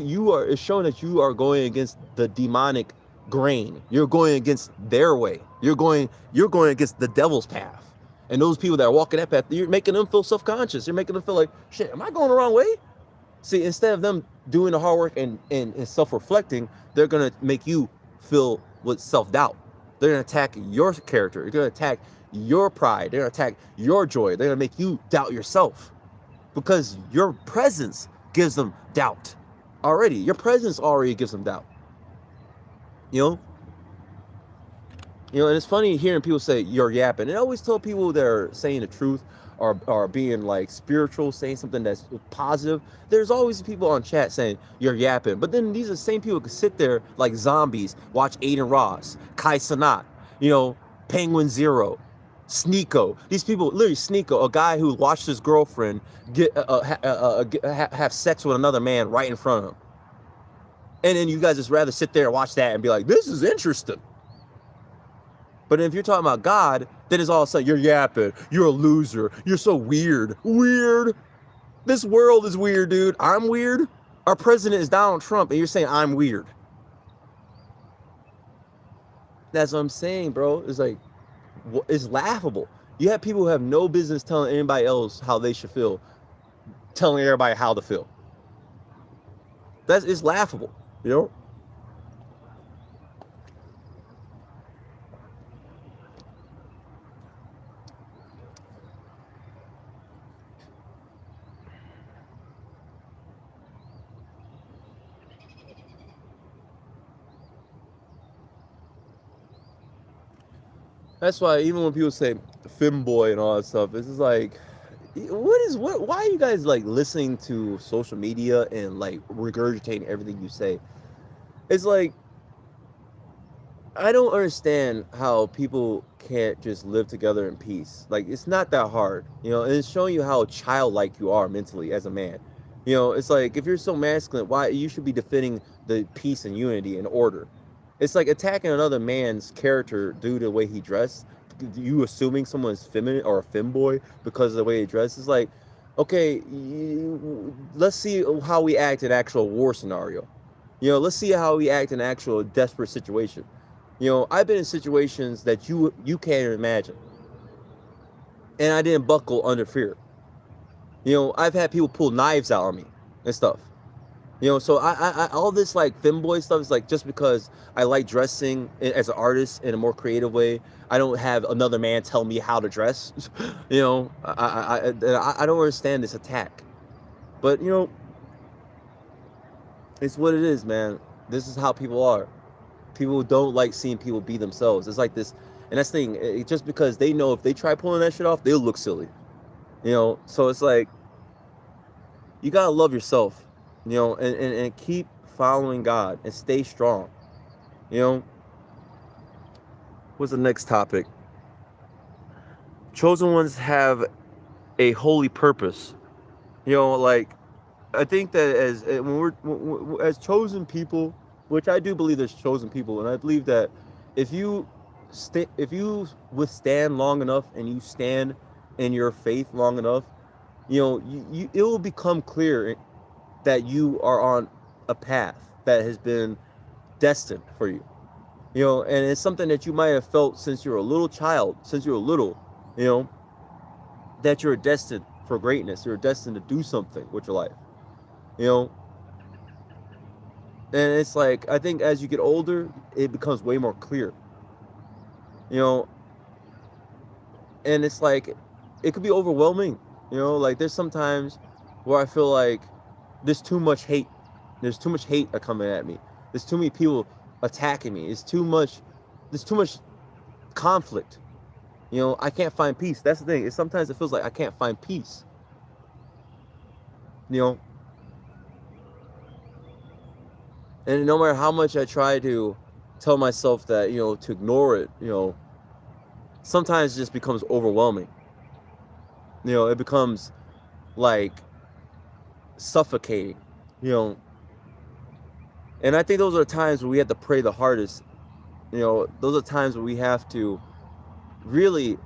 [SPEAKER 1] showing that you are going against the demonic grain. You're going against their way. You're going against the devil's path. And those people that are walking that path, you're making them feel self-conscious. You're making them feel like, shit, am I going the wrong way? See, instead of them doing the hard work and self-reflecting, they're going to make you feel with self-doubt. They're going to attack your character. They're going to attack your pride. They're going to attack your joy. They're going to make you doubt yourself, because your presence gives them doubt already. Your presence already gives them doubt. You know, and it's funny hearing people say you're yapping. And I always tell people that are saying the truth or being like spiritual, saying something that's positive. There's always people on chat saying you're yapping. But then these are the same people who can sit there like zombies, watch Aiden Ross, Kai Sanat, you know, Penguin Zero, Sneeko. These people, literally Sneeko, a guy who watched his girlfriend have sex with another man right in front of him. And then you guys just rather sit there and watch that and be like, this is interesting. But if you're talking about God, then it's all of a sudden, you're yapping, you're a loser, you're so weird. Weird. This world is weird, dude. I'm weird. Our president is Donald Trump, and you're saying I'm weird. That's what I'm saying, bro. It's like, it's laughable. You have people who have no business telling anybody else how they should feel, telling everybody how to feel. It's laughable, you know? That's why even when people say femboy and all that stuff, it's just like, why are you guys like listening to social media and like regurgitating everything you say? It's like, I don't understand how people can't just live together in peace. Like, it's not that hard, you know, and it's showing you how childlike you are mentally as a man. You know, it's like, if you're so masculine, why you should be defending the peace and unity and order. It's like attacking another man's character due to the way he dressed. You assuming someone's feminine or a femboy because of the way he dresses. It's like, okay, let's see how we act in actual war scenario. You know, let's see how we act in actual desperate situation. You know, I've been in situations that you can't even imagine, and I didn't buckle under fear. You know, I've had people pull knives out on me and stuff. You know, so I all this like femboy stuff is like just because I like dressing as an artist in a more creative way. I don't have another man tell me how to dress. You know, I don't understand this attack, but you know, it's what it is, man. This is how people are. People don't like seeing people be themselves. It's like this, and that's the thing. Just because they know if they try pulling that shit off, they'll look silly. You know, so it's like you gotta love yourself. You know, and keep following God and stay strong. You know, what's the next topic? Chosen ones have a holy purpose. You know, like I think that when we're as chosen people, which I do believe there's chosen people, and I believe that if you withstand long enough and you stand in your faith long enough, you know, it will become clear that you are on a path that has been destined for you. You know, and it's something that you might have felt since you were a little child, since you were little, you know, that you're destined for greatness. You're destined to do something with your life. You know, and it's like, I think as you get older, it becomes way more clear. You know, and it's like, it could be overwhelming. You know, like there's sometimes where I feel like there's too much hate. There's too much hate coming at me. There's too many people attacking me. There's too much conflict. You know, I can't find peace. That's the thing. Sometimes it feels like I can't find peace. You know, and no matter how much I try to tell myself that, you know, to ignore it, you know, sometimes it just becomes overwhelming. You know, it becomes like suffocating, you know. And I think those are the times where we have to pray the hardest. You know, those are times where we have to really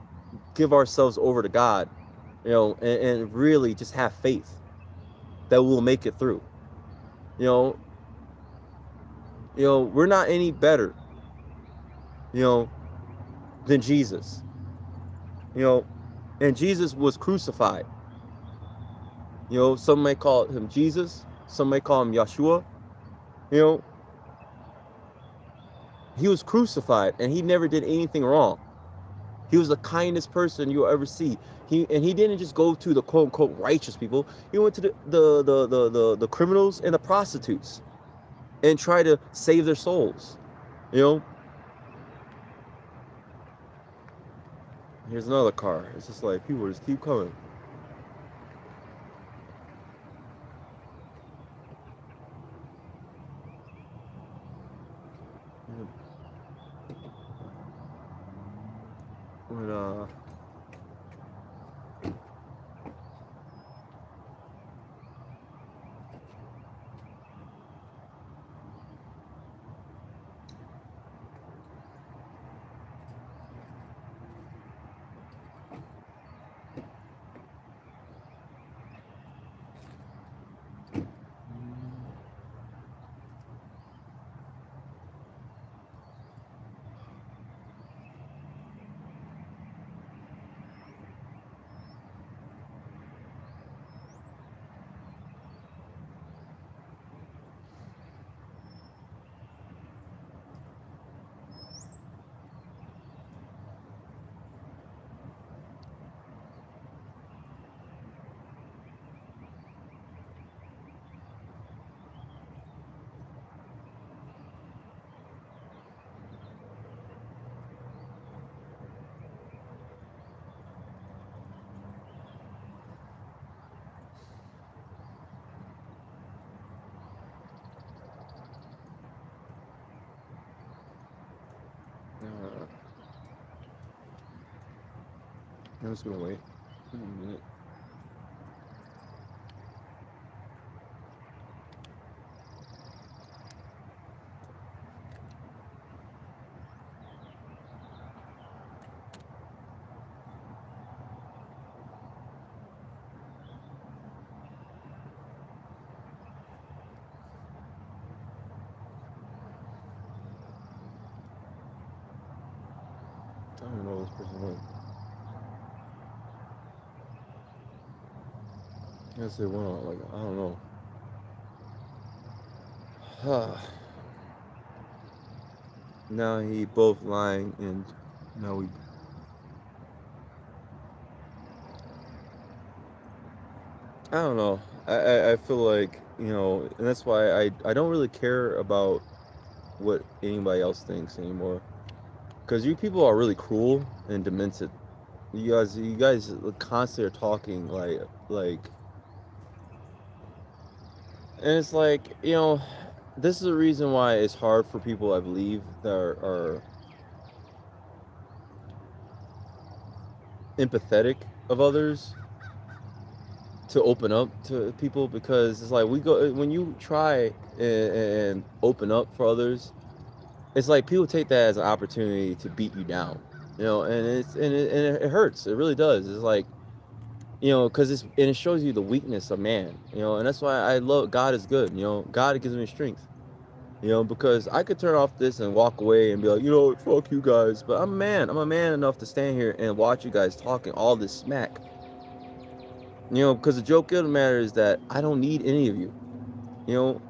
[SPEAKER 1] give ourselves over to God, you know, and really just have faith that we'll make it through. You know, we're not any better, you know, than Jesus. You know, and Jesus was crucified. You know, some may call him Jesus, some may call him Yeshua. You know, he was crucified and he never did anything wrong. He was the kindest person you'll ever see. He didn't just go to the quote unquote righteous people. He went to the criminals and the prostitutes and try to save their souls. You know, Here's another car. It's just like people just keep coming. But I'm just gonna wait. A minute. I don't know this person went. I guess they went on, like, I don't know. Now he both lying and now we. I don't know. I feel like, and that's why I don't really care about what anybody else thinks anymore. Because you people are really cruel and demented. You guys constantly are talking like, and it's like, this is the reason why it's hard for people, I believe, that are empathetic of others to open up to people, because it's like we go when you try and open up for others, it's like people take that as an opportunity to beat you down, and it hurts. It really does. It's like, because it shows you the weakness of man, and that's why I love God is good. God gives me strength. Because I could turn off this and walk away and be like, fuck you guys. But I'm a man. I'm a man enough to stand here and watch you guys talking all this smack. Because the joke of the matter is that I don't need any of you. You know,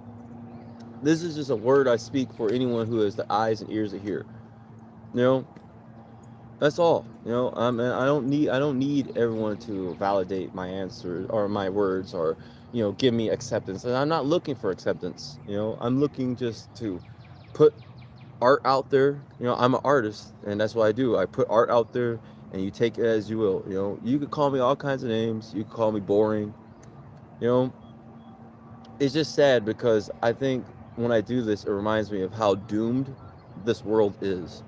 [SPEAKER 1] this is just a word I speak for anyone who has the eyes and ears to hear. You know, that's all. I don't need everyone to validate my answers or my words, or give me acceptance. And I'm not looking for acceptance. I'm looking just to put art out there. I'm an artist, and that's what I do. I put art out there, and you take it as you will. You could call me all kinds of names. You could call me boring. You know, it's just sad because I think when I do this, it reminds me of how doomed this world is.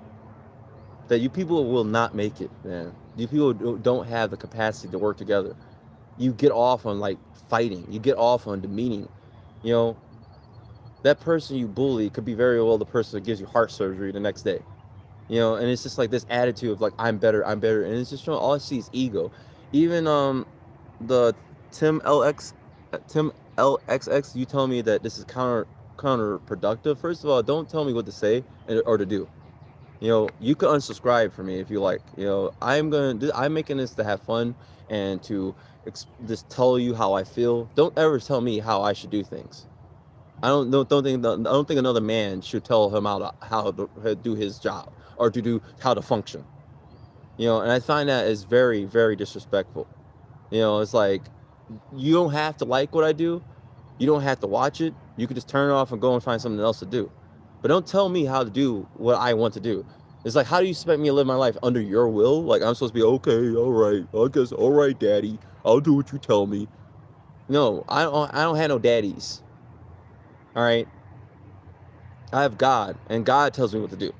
[SPEAKER 1] That you people will not make it, man. You people don't have the capacity to work together. You get off on like fighting. You get off on demeaning. You know, that person you bully could be very well the person that gives you heart surgery the next day. And it's just like this attitude of like, I'm better, and it's just showing, all I see is ego. Even the Tim LX Tim LXX, you tell me that this is counterproductive. First of all, don't tell me what to say or to do. You can unsubscribe for me if you like. I'm making this to have fun and to just tell you how I feel. Don't ever tell me how I should do things. I don't think another man should tell him how to do his job, or to do how to function. And I find that is very, very disrespectful. It's like, you don't have to like what I do. You don't have to watch it. You can just turn it off and go and find something else to do. But don't tell me how to do what I want to do. It's like, how do you expect me to live my life under your will? Like, I'm supposed to be, okay, all right, I guess, all right, daddy, I'll do what you tell me. No, I don't have no daddies. All right, I have God, and God tells me what to do.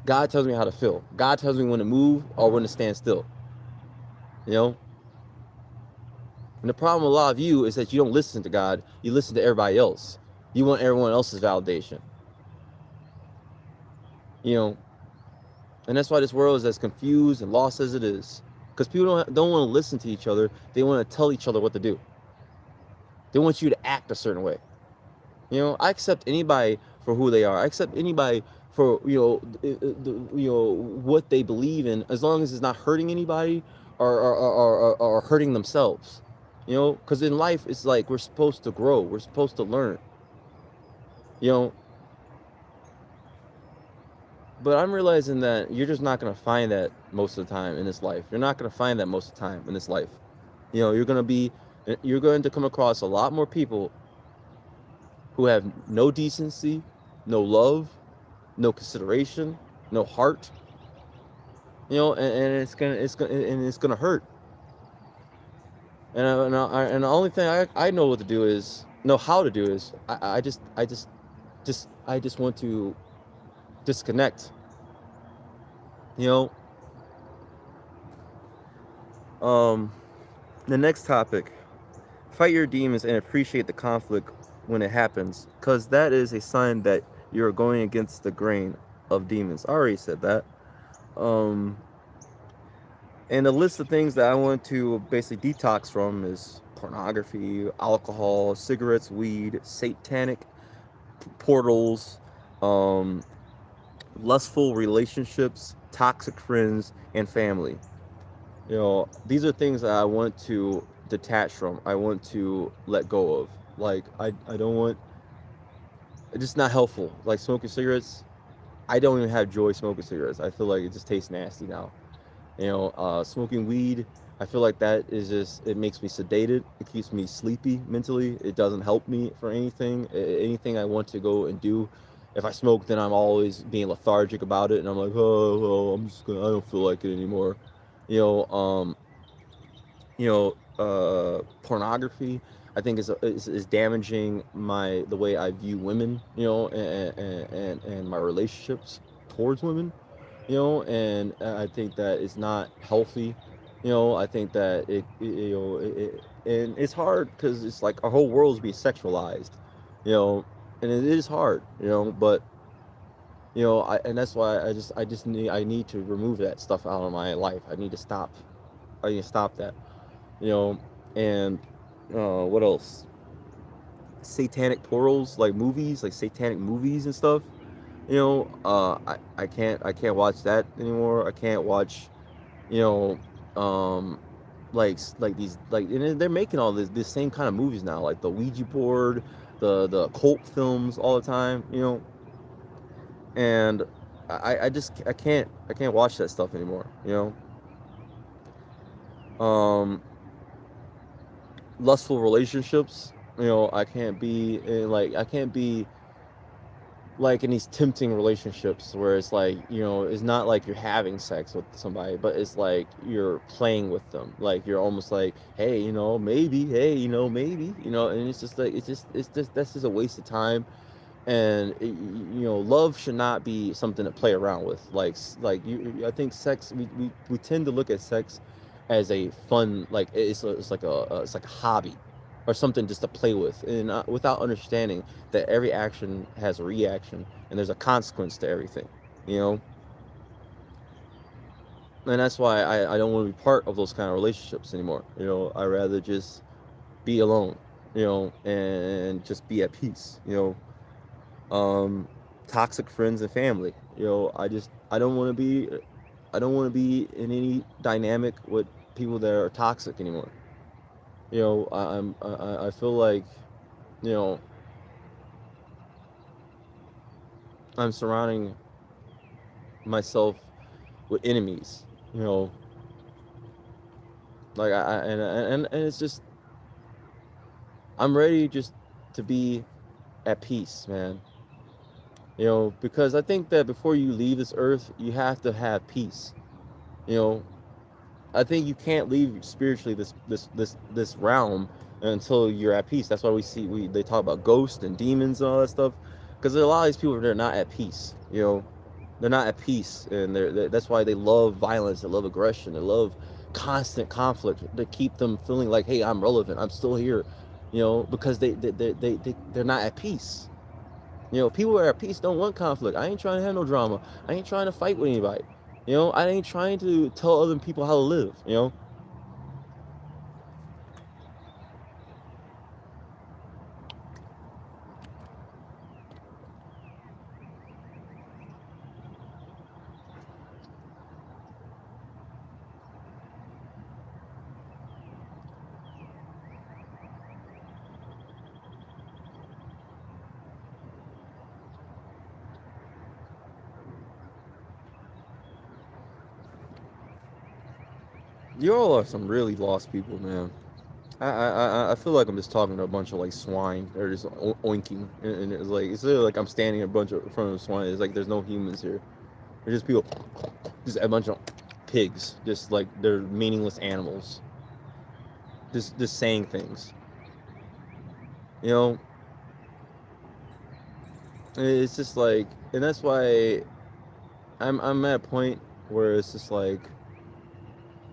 [SPEAKER 1] God tells me how to feel. God tells me when to move or when to stand still. You know, and the problem with a lot of you is that you don't listen to God. You listen to everybody else. You want everyone else's validation. You know, and that's why this world is as confused and lost as it is. Because people don't want to listen to each other. They want to tell each other what to do. They want you to act a certain way. You know, I accept anybody for who they are. I accept anybody for what they believe in, as long as it's not hurting anybody or hurting themselves. You know, because in life it's like we're supposed to grow. We're supposed to learn. You know, but I'm realizing that you're just not gonna find that most of the time in this life. You're not gonna find that most of the time in this life. You know, you're going to come across a lot more people who have no decency, no love, no consideration, no heart. You know, and it's gonna hurt. And the only thing I know what to do is know how to do is I just want to disconnect. You know, the next topic: fight your demons and appreciate the conflict when it happens, because that is a sign that you're going against the grain of demons. I already said that. Um, And the list of things that I want to basically detox from is pornography, alcohol, cigarettes, weed, satanic portals, um, lustful relationships, toxic friends, and family. You know, these are things that I want to detach from. I want to let go of. Like, I don't want, it's just not helpful. Like smoking cigarettes, I don't even have joy smoking cigarettes. I feel like it just tastes nasty now. You know, smoking weed, I feel like that is just, it makes me sedated. It keeps me sleepy mentally. It doesn't help me for anything. Anything I want to go and do, if I smoke, then I'm always being lethargic about it. And I'm like, oh, well, I don't feel like it anymore. You know, pornography, I think is damaging the way I view women, and my relationships towards women, and I think that it's not healthy. I think that and it's hard because it's like our whole world is being sexualized, you know, and it is hard, but and that's why I need to remove that stuff out of my life. I need to stop that, you know, and what else? Satanic portals, like movies, like satanic movies and stuff. I can't watch that anymore. I can't watch, you know, like these, like, and they're making all this same kind of movies now, like the Ouija board, the cult films all the time, and I can't watch that stuff anymore. Lustful relationships. I can't be like in these tempting relationships where it's like, it's not like you're having sex with somebody, but it's like you're playing with them, like you're almost like, hey, maybe, hey, maybe, and it's just like, it's just that's just a waste of time. And love should not be something to play around with. I think sex, we tend to look at sex as a fun, like it's like a hobby or something just to play with, and without understanding that every action has a reaction and there's a consequence to everything, you know and that's why I don't want to be part of those kind of relationships anymore. I rather just be alone, and just be at peace. Toxic friends and family. I don't want to be in any dynamic with people that are toxic anymore. I feel like, you know I'm surrounding myself with enemies. You know, like and it's just, I'm ready just to be at peace, man. Because I think that before you leave this earth, you have to have peace. You know, I think you can't leave spiritually this realm until you're at peace. That's why they talk about ghosts and demons and all that stuff, because a lot of these people they're not at peace. They're not at peace, and that's why they love violence, they love aggression, they love constant conflict to keep them feeling like, hey, I'm relevant, I'm still here. Because they're not at peace. People who are at peace don't want conflict. I ain't trying to have no drama. I ain't trying to fight with anybody. I ain't trying to tell other people how to live. You all are some really lost people, man. I feel like I'm just talking to a bunch of like swine. They're just oinking, and it's literally like I'm standing in front of swine. It's like there's no humans here. There's just people, just a bunch of pigs, just like they're meaningless animals, just saying things. You know, it's just like, and that's why I'm at a point where it's just like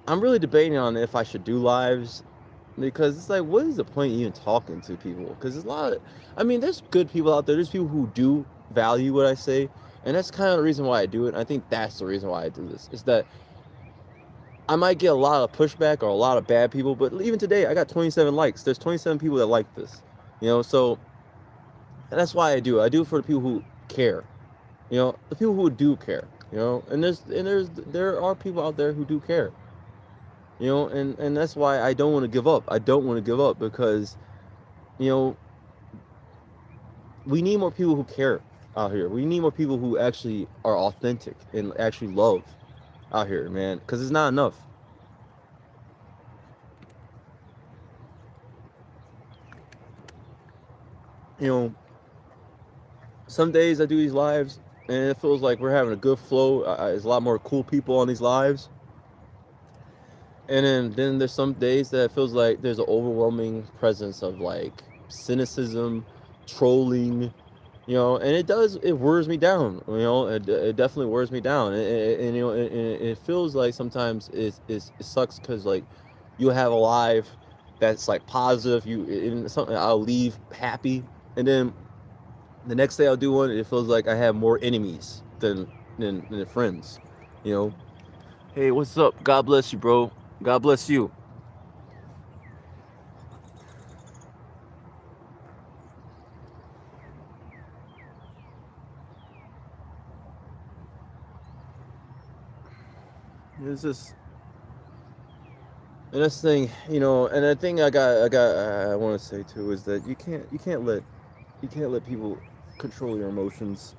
[SPEAKER 1] I'm really debating on if I should do lives, because it's like, what is the point of even talking to people? Because there's a lot of, I mean, there's good people out there. There's people who do value what I say, and that's kind of the reason why I do it. I think that's the reason why I do this. Is that I might get a lot of pushback or a lot of bad people, but even today I got 27 likes. There's 27 people that like this, so and that's why I do it. I do it for the people who care, the people who do care, there are people out there who do care, and that's why I don't want to give up. I don't want to give up because, you know, we need more people who care out here. We need more people who actually are authentic and actually love out here, man, because it's not enough. You know, some days I do these lives and it feels like we're having a good flow. There's a lot more cool people on these lives. And then there's some days that it feels like there's an overwhelming presence of like cynicism, trolling, and it wears me down. It definitely wears me down, and it feels like sometimes it sucks because like you have a life that's like positive. Something I'll leave happy, and then the next day I'll do one. It feels like I have more enemies than friends. You know. Hey, what's up? God bless you, bro. God bless you. It's just, and this thing, and the thing I want to say too is that you can't let people control your emotions.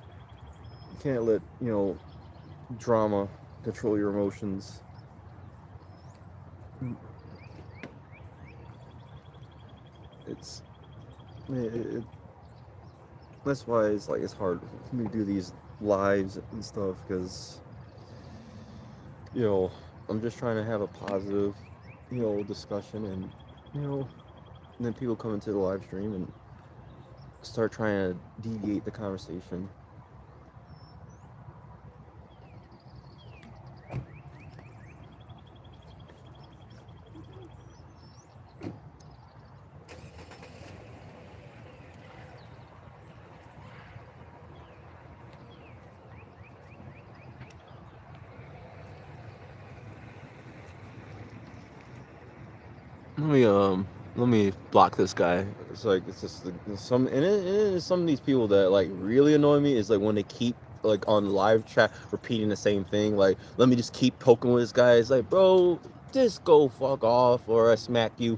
[SPEAKER 1] You can't let drama control your emotions. It's it, that's why it's hard for me to do these lives and stuff because you know I'm just trying to have a positive discussion, and you know and then people come into the live stream and start trying to deviate the conversation. Let me let me block this guy. It's like it's just some of these people that like really annoy me is like when they keep like on live chat repeating the same thing. Like, let me just keep poking with this guy. It's like, bro, just go fuck off or I smack you.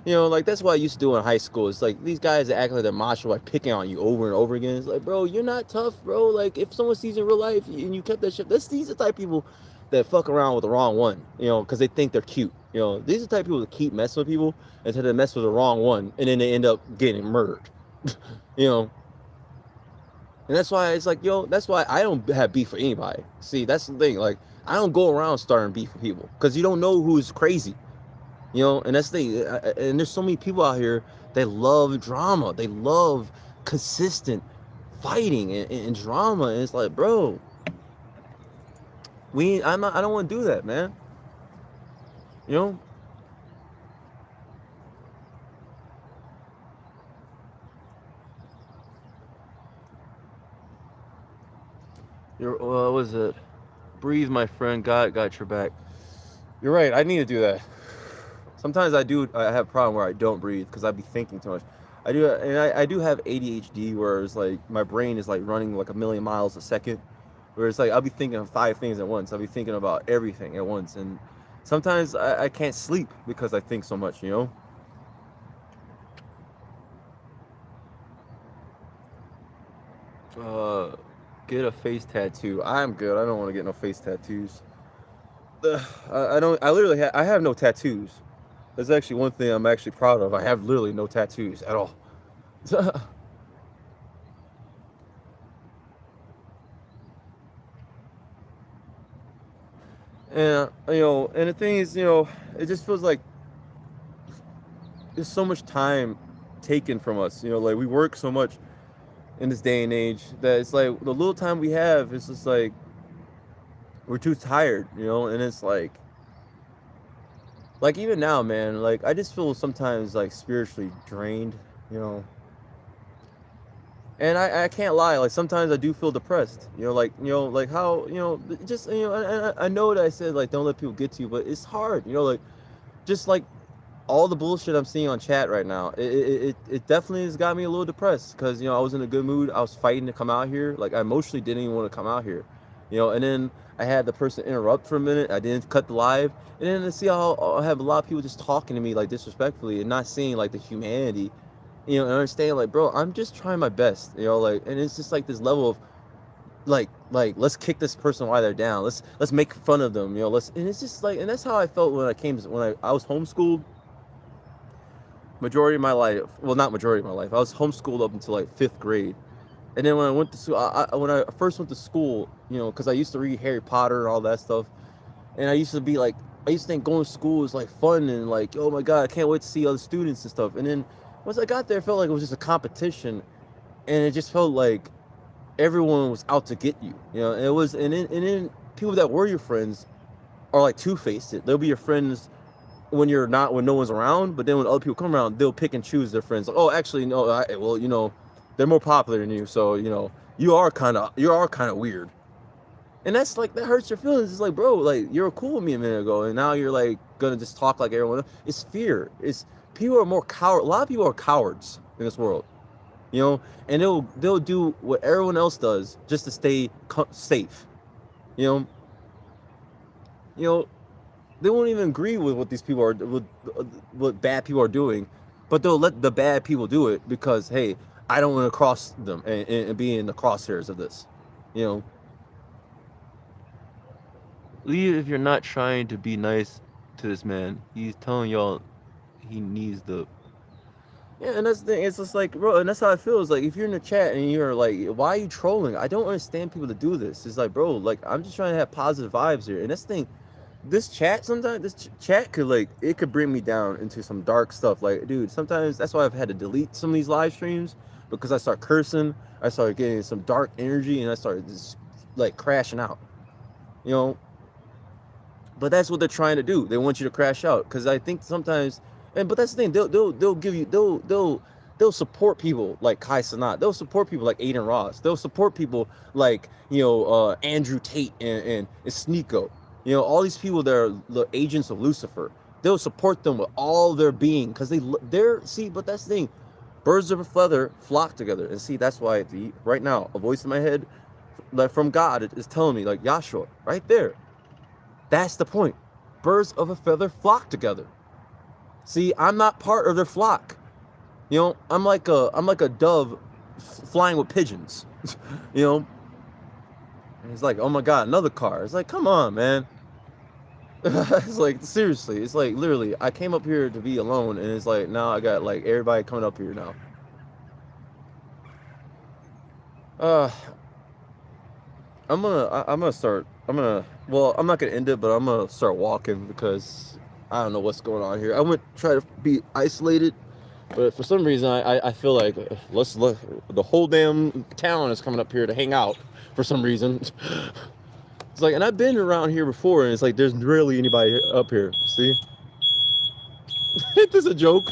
[SPEAKER 1] Like that's what I used to do in high school. It's like these guys that act like they're macho, like picking on you over and over again. It's like, bro, you're not tough, bro. Like if someone sees in real life and you kept that shit, these are the type of people that fuck around with the wrong one, because they think they're cute. These are the type of people that keep messing with people until they mess with the wrong one, and then they end up getting murdered. you know, And that's why it's like, yo, that's why I don't have beef with anybody. See, that's the thing. Like, I don't go around starting beef with people because you don't know who's crazy, you know. And that's the thing. And there's so many people out here that love drama. They love consistent fighting and drama. And it's like, bro, I don't want to do that, man. You know. What was it? Breathe, my friend. Got your back. You're right. I need to do that. Sometimes I do. I have a problem where I don't breathe because I be thinking too much. I do, and I do have ADHD, where it's like my brain is like running like a million miles a second. Where it's like I'll be thinking of 5 things at once. I'll be thinking about everything at once, and sometimes I can't sleep because I think so much. You know. Get a face tattoo. I'm good. I don't want to get no face tattoos. I don't. I literally I have no tattoos. That's actually one thing I'm actually proud of. I have literally no tattoos at all. And and the thing is, it just feels like there's so much time taken from us. Like we work so much in this day and age that it's like the little time we have, it's just like we're too tired. And it's like even now, man, like I just feel sometimes like spiritually drained. You know, and I can't lie. Like sometimes I do feel depressed. Like how just I know that I said like don't let people get to you, but it's hard. Like just like all the bullshit I'm seeing on chat right now, it definitely has got me a little depressed because I was in a good mood. I was fighting to come out here. Like I emotionally didn't even want to come out here, and then I had the person interrupt for a minute. I didn't cut the live, and then to see how I have a lot of people just talking to me like disrespectfully and not seeing like the humanity, and understand like, bro, I'm just trying my best, like, and it's just like this level of like let's kick this person while they're down. Let's make fun of them, and it's just like, and that's how I felt when I was homeschooled majority of my life. Well, not majority of my life. I was homeschooled up until like 5th grade. And then when I went to school, when I first went to school, because I used to read Harry Potter and all that stuff, and I used to be like, I used to think going to school was like fun and like, oh my god, I can't wait to see other students and stuff. And then once I got there, it felt like it was just a competition, and it just felt like everyone was out to get you. And it was, and then people that were your friends are like two-faced. They'll be your friends when no one's around, but then when other people come around, they'll pick and choose their friends. Like, oh, actually, no, they're more popular than you, so you are kind of weird, and that's like that hurts your feelings. It's like, bro, like you were cool with me a minute ago, and now you're like gonna just talk like everyone else. It's fear. It's people are more coward. A lot of people are cowards in this world, and they'll do what everyone else does just to stay safe. You know, you know they won't even agree with what these people are with what bad people are doing, but they'll let the bad people do it because hey, I don't want to cross them and be in the crosshairs of this. You know, leave if you're not trying to be nice to this man. He's telling y'all he needs the. Yeah, and that's the thing. It's just like, bro, and that's how I feel. It's like if you're in the chat and you're like, why are you trolling? I don't understand people to do this. It's like, bro, like I'm just trying to have positive vibes here, and that's the thing. This chat sometimes this chat could like it could bring me down into some dark stuff. Like, dude, sometimes that's why I've had to delete some of these live streams because I start cursing, I started getting some dark energy, and I started just like crashing out. You know, but that's what they're trying to do. They want you to crash out because I think sometimes, but that's the thing. They'll give you they'll support people like Kai Cenat. They'll support people like Aiden Ross. They'll support people like Andrew Tate and Sneeko. All these people that are the agents of Lucifer. They'll support them with all their being because they're see. But that's the thing. Birds of a feather flock together, and see that's why right now a voice in my head, like from God, is telling me like Yahshua right there. That's the point. Birds of a feather flock together. See, I'm not part of their flock. I'm like a dove flying with pigeons. you know. And it's like, oh my god, another car. It's like, come on, man. It's like seriously. It's like literally, I came up here to be alone, and it's like now I got like everybody coming up here now. Uh, I'm gonna start. Well, I'm not gonna end it, but I'm gonna start walking because I don't know what's going on here. I went try to be isolated, but for some reason I feel like let's look. The whole damn town is coming up here to hang out for some reason. It's like, and I've been around here before, and it's like there's rarely anybody up here. See, this is a joke.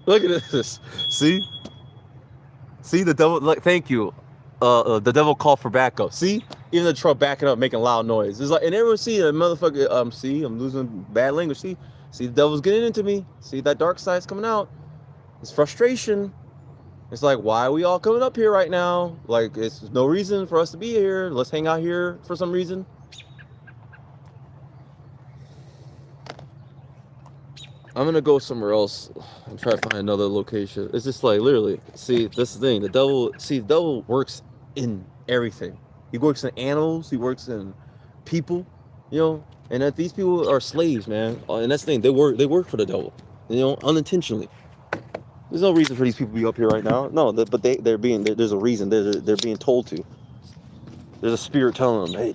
[SPEAKER 1] Look at this. See. See the devil. Like, thank you. The devil called for backup. See, even the truck backing up, making loud noise. It's like, and everyone see a motherfucker. See, I'm losing bad language. See, the devil's getting into me. See, that dark side's coming out. It's frustration. It's like, why are we all coming up here right now? Like, it's no reason for us to be here. Let's hang out here for some reason. I'm gonna go somewhere else and try to find another location. It's just like literally, see, this is the thing. The devil works in everything. He works in animals, he works in people, and that these people are slaves, man. And that's the thing, they work for the devil, unintentionally. There's no reason for these people to be up here right now. No, but there's a reason. They're being told to. There's a spirit telling them, hey,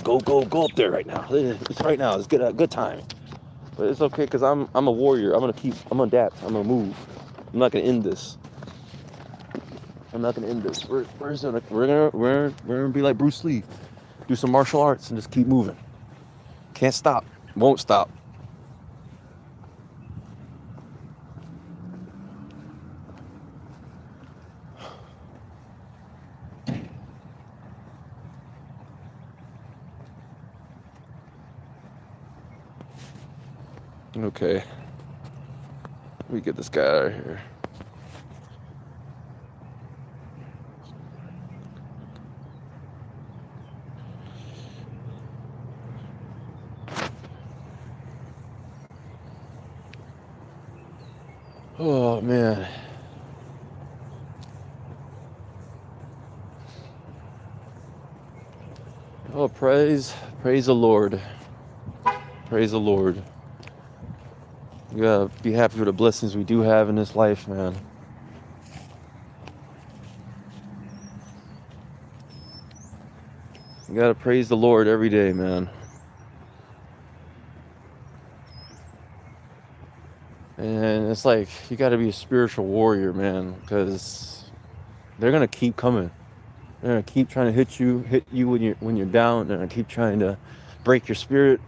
[SPEAKER 1] go up there right now. It's right now. It's good time. But it's okay because I'm a warrior. I'm gonna adapt. I'm gonna move. I'm not gonna end this. We're gonna be like Bruce Lee, do some martial arts and just keep moving. Can't stop. Won't stop. Okay. Let me get this guy out of here. Oh, man. Oh, praise the Lord. Praise the Lord. You gotta be happy for the blessings we do have in this life, man. You gotta praise the Lord every day, man. And it's like, you gotta be a spiritual warrior, man, because they're gonna keep coming. They're gonna keep trying to hit you when you're down. They're gonna keep trying to break your spirit.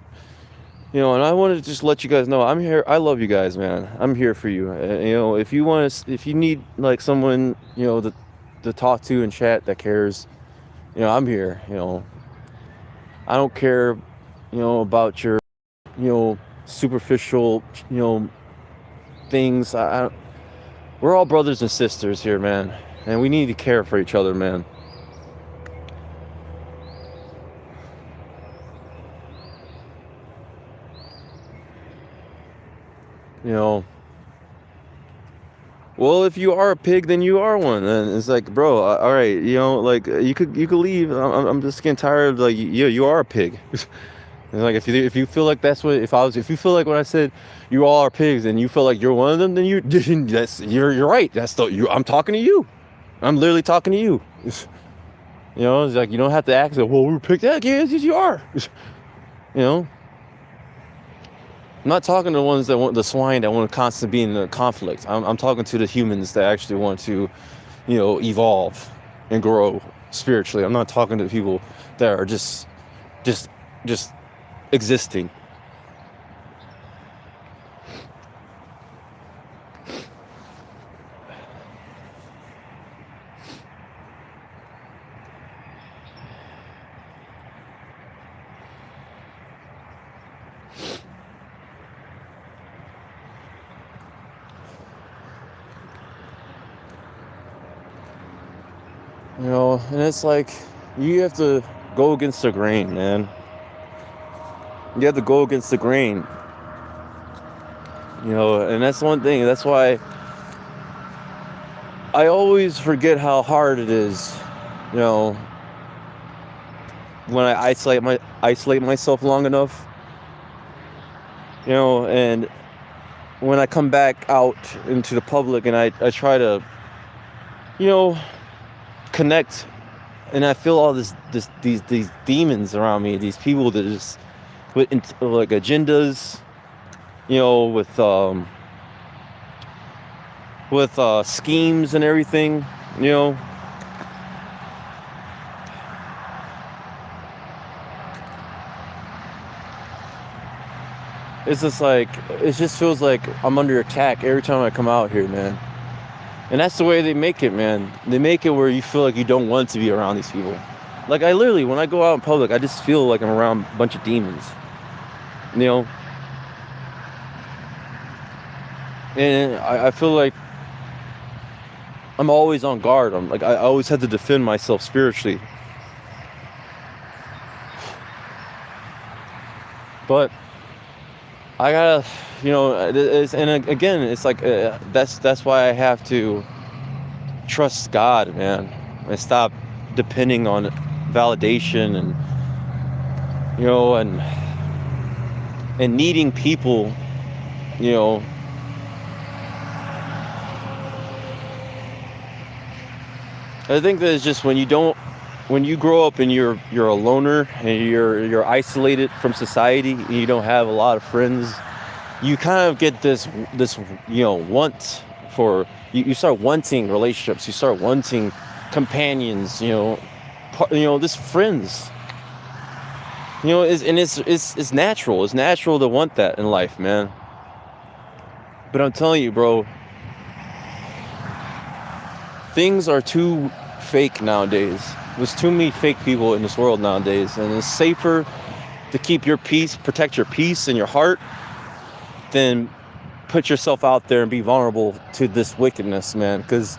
[SPEAKER 1] And I wanted to just let you guys know I'm here. I love you guys, man. I'm here for you. If you need like someone, to talk to and chat that cares, I'm here. I don't care, about your, superficial, things. We're all brothers and sisters here, man, and we need to care for each other, man. Well, if you are a pig, then you are one. And it's like, bro, all right, like you could leave. I'm just getting tired of like, you are a pig. And like if you feel like that's what if you feel like when I said you all are pigs and you feel like you're one of them, then you're right. I'm talking to you. I'm literally talking to you. It's like you don't have to act like, well, we're pigs. Yeah, yes, you are. I'm not talking to the ones that want the swine that want to constantly be in the conflict. I'm talking to the humans that actually want to, evolve and grow spiritually. I'm not talking to people that are just existing. And it's like you have to go against the grain, man. You have to go against the grain. And that's one thing. That's why I always forget how hard it is, when I isolate myself long enough, and when I come back out into the public and I try to, connect and I feel all these demons around me, these people that just with like agendas, with schemes and everything, you know. It's just like, it just feels like I'm under attack every time I come out here, man. And that's the way they make it, man. They make it where you feel like you don't want to be around these people. Like, I literally, when I go out in public, I just feel like I'm around a bunch of demons, you know. And I feel like I'm always on guard. I'm like, I always have to defend myself spiritually. But I gotta, and again, it's like, that's why I have to trust God, man, and stop depending on validation and, and needing people, you know. I think that it's just when you grow up and you're a loner and you're isolated from society and you don't have a lot of friends, you kind of get this want for, you start wanting relationships, you start wanting companions, just friends, it's natural. It's natural to want that in life, man. But I'm telling you, bro, things are too fake nowadays. There's too many fake people in this world nowadays, and it's safer to keep your peace, protect your peace in your heart, than put yourself out there and be vulnerable to this wickedness, man. Because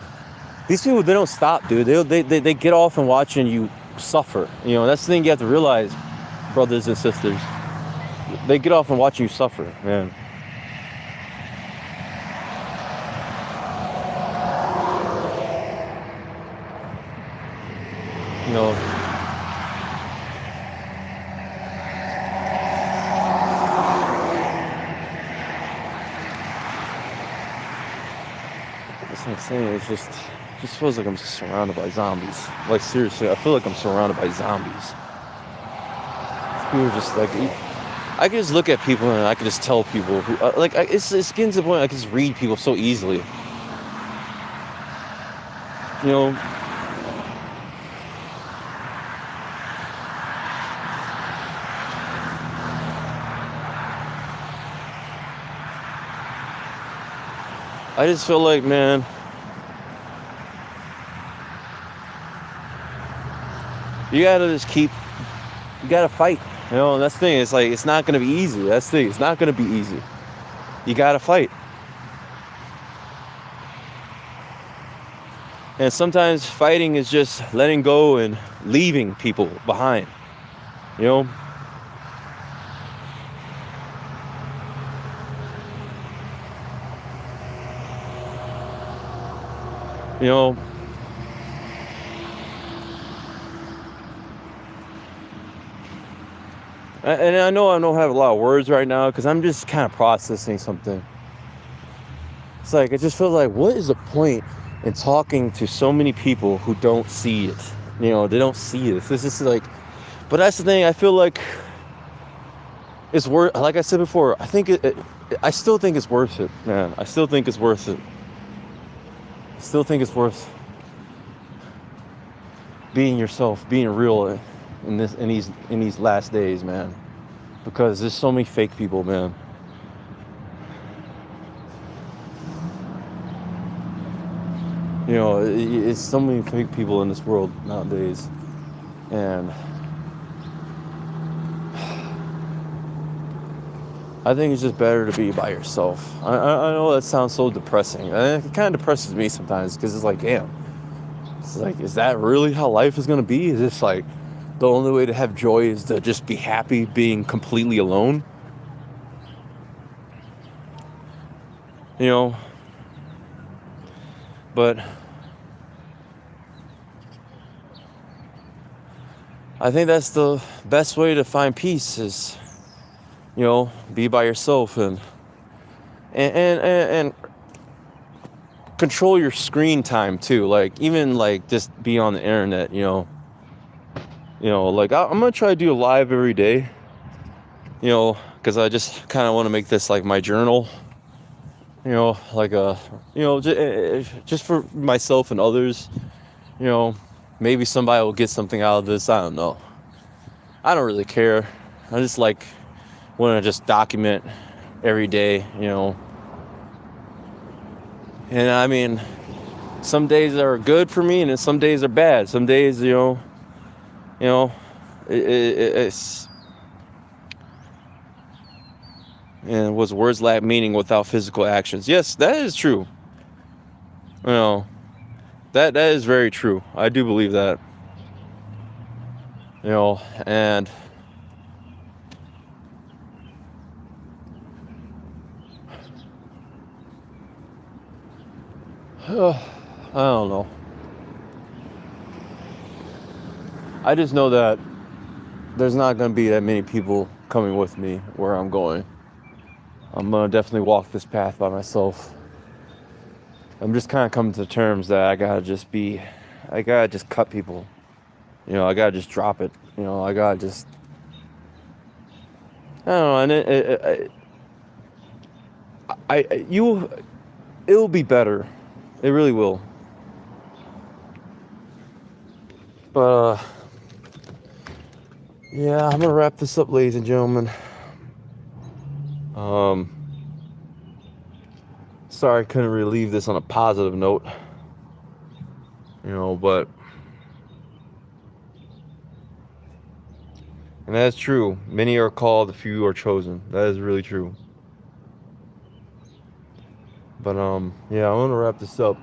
[SPEAKER 1] these people, they don't stop, dude. They get off on watching you suffer. That's the thing you have to realize, brothers and sisters. They get off on watching you suffer, man. That's what I'm saying. It just feels like I'm surrounded by zombies. Like, seriously, I feel like I'm surrounded by zombies. People are just like, I can just look at people and I can just tell people who, it's getting to the point I can just read people so easily. I just feel like, man, you gotta fight. That's the thing. It's like, it's not gonna be easy. That's the thing. It's not gonna be easy. You gotta fight. And sometimes fighting is just letting go and leaving people behind. And I know I don't have a lot of words right now because I'm just kind of processing something. It's like, it just feels like, what is the point in talking to so many people who don't see it? They don't see it. This is like, but that's the thing. I feel like it's worth, like I said before, I still think it's worth it, man. I still think it's worth it. I still think it's worth being yourself, being real in these last days, man. Because there's so many fake people, man. It's so many fake people in this world nowadays. And I think it's just better to be by yourself. I know that sounds so depressing. And it kind of depresses me sometimes because it's like, damn. It's like, is that really how life is going to be? Is this like the only way to have joy is to just be happy being completely alone? But I think that's the best way to find peace is, be by yourself and control your screen time too. Like, even like just be on the internet, Like I'm gonna try to do a live every day, because I just kind of want to make this like my journal, like just for myself and others, you know, maybe somebody will get something out of this. I don't know. I don't really care. I just like want to just document every day, and I mean, some days are good for me and then some days are bad. Some days, you know, it's, and was words lack meaning without physical actions. Yes, that is true. You know, that is very true. I do believe that. And I don't know. I just know that there's not going to be that many people coming with me where I'm going. I'm going to definitely walk this path by myself. I'm just kind of coming to terms that I got to just cut people. I got to just drop it. I got to just, I don't know. And it'll be better. It really will. But, yeah, I'm going to wrap this up, ladies and gentlemen. Sorry I couldn't really leave this on a positive note. But, and that's true. Many are called, a few are chosen. That is really true. But, yeah, I'm going to wrap this up.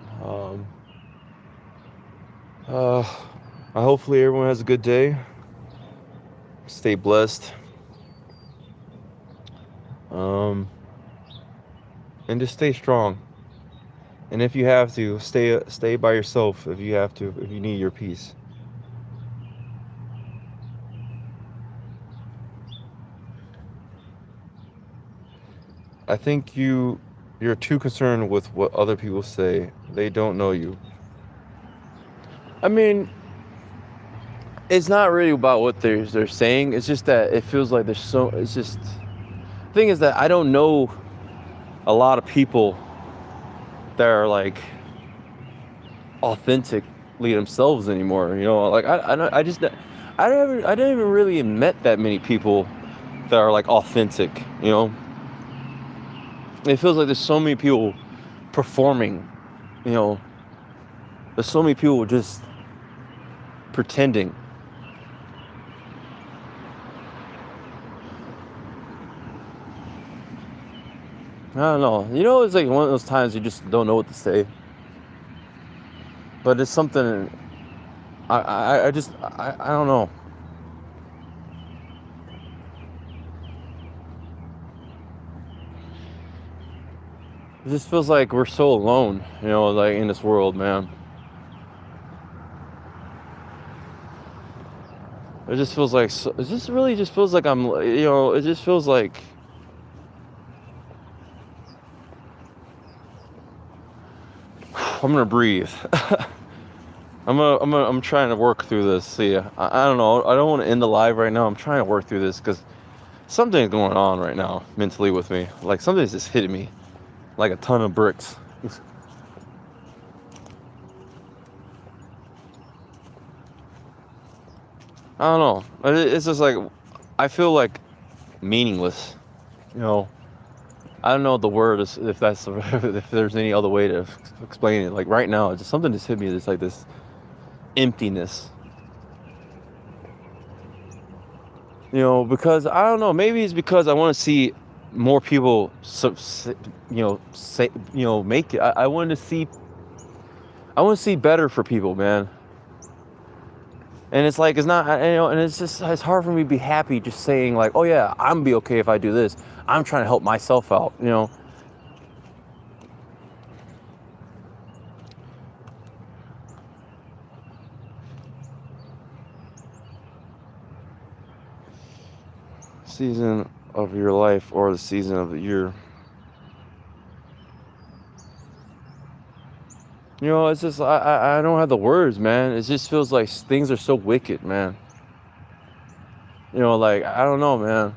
[SPEAKER 1] Hopefully everyone has a good day. Stay blessed. And just stay strong. And if you have to, stay by yourself if you have to, if you need your peace. I think you're too concerned with what other people say. They don't know you. I mean, it's not really about what they're saying. It's just that it feels like it's just, the thing is that I don't know a lot of people that are like authentically themselves anymore. Like I didn't even really met that many people that are like authentic. It feels like there's so many people performing. There's so many people just pretending. I don't know. It's like one of those times you just don't know what to say. But it's something I don't know. It just feels like we're so alone, like in this world, man. It just feels like it just really just feels like it just feels like I'm gonna breathe. I'm trying to work through this. See, I don't know. I don't want to end the live right now. I'm trying to work through this because something's going on right now mentally with me. Like something's just hitting me like a ton of bricks. I don't know. It's just like I feel like meaningless. I don't know the word is, if that's if there's any other way to explain it. Like right now, just something just hit me. It's like this emptiness. Because I don't know. Maybe it's because I want to see more people, make it. I want to see better for people, man. And it's like, it's not, and it's hard for me to be happy just saying like, oh yeah, I'm gonna be okay if I do this. I'm trying to help myself out, Season of your life or the season of the year. It's just, I don't have the words, man. It just feels like things are so wicked, man. Like, I don't know, man.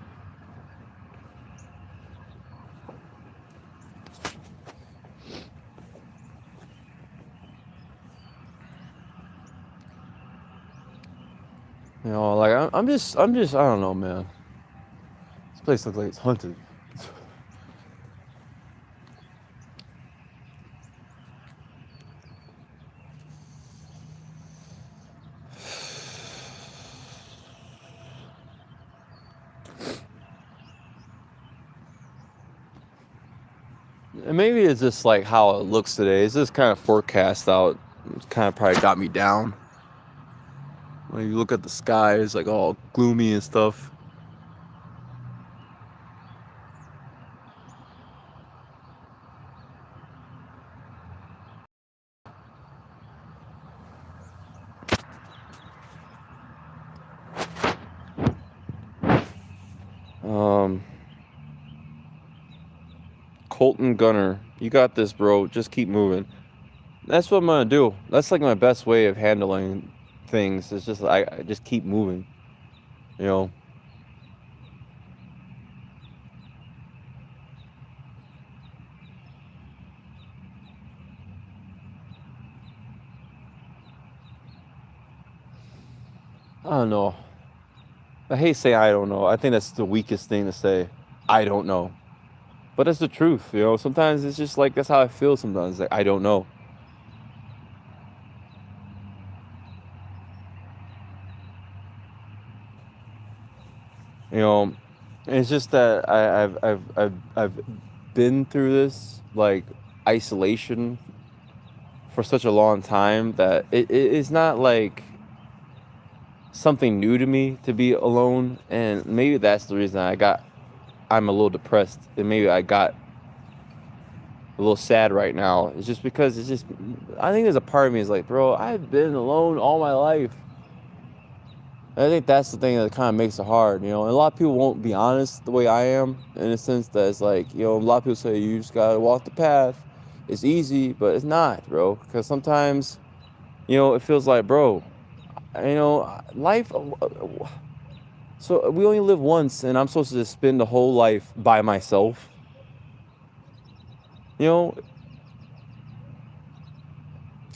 [SPEAKER 1] Like, I'm just, I don't know, man. This place looks like it's haunted. And maybe it's just like how it looks today. It's just kind of forecast out. It's kind of probably got me down. When you look at the sky, it's like all gloomy and stuff. Um, Colton Gunner, you got this, bro. Just keep moving. That's what I'm gonna do. That's like my best way of handling things. It's just I just keep moving. You know. I don't know. I hate saying I don't know. I think that's the weakest thing to say. I don't know. But it's the truth. Sometimes it's just like that's how I feel sometimes. Like I don't know. You know, it's just that I've been through this like isolation for such a long time that it's not like something new to me to be alone, and maybe that's the reason I'm a little depressed, and maybe I got a little sad right now. It's just because I think there's a part of me is like, bro, I've been alone all my life. I think that's the thing that kind of makes it hard. And a lot of people won't be honest the way I am, in a sense that it's like, a lot of people say you just gotta walk the path. It's easy, but it's not, bro. Because sometimes, it feels like, bro, life. So we only live once, and I'm supposed to just spend the whole life by myself. You know,